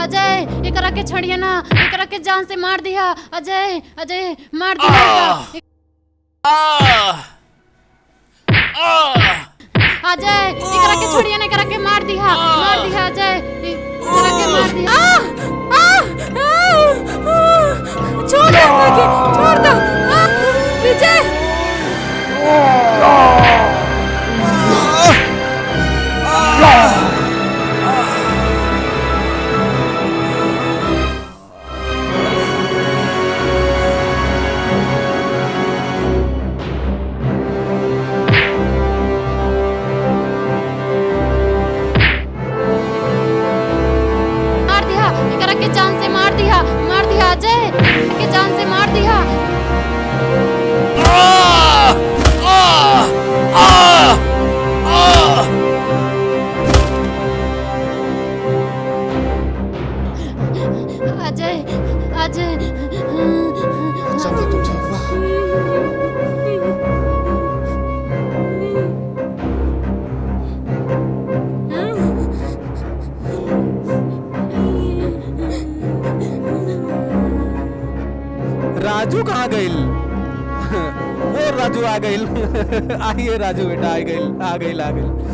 अजय एकरा के छड़िया ना, एकरा के जान से मार दिया। अजय अजय मार दिया। अजय एकरा के छोड़िया ना, एकरा के मार दिया अजय, एकरा के मार दिया। छोड़ दो मुझे, छोड़ दो। विजय अजय के जान से मार दिया। अजय अजय चंद्र तुम ठीक बा? राजू कहाँ गइल? वो राजू आ गइल। आइए राजू बेटा आ गइल।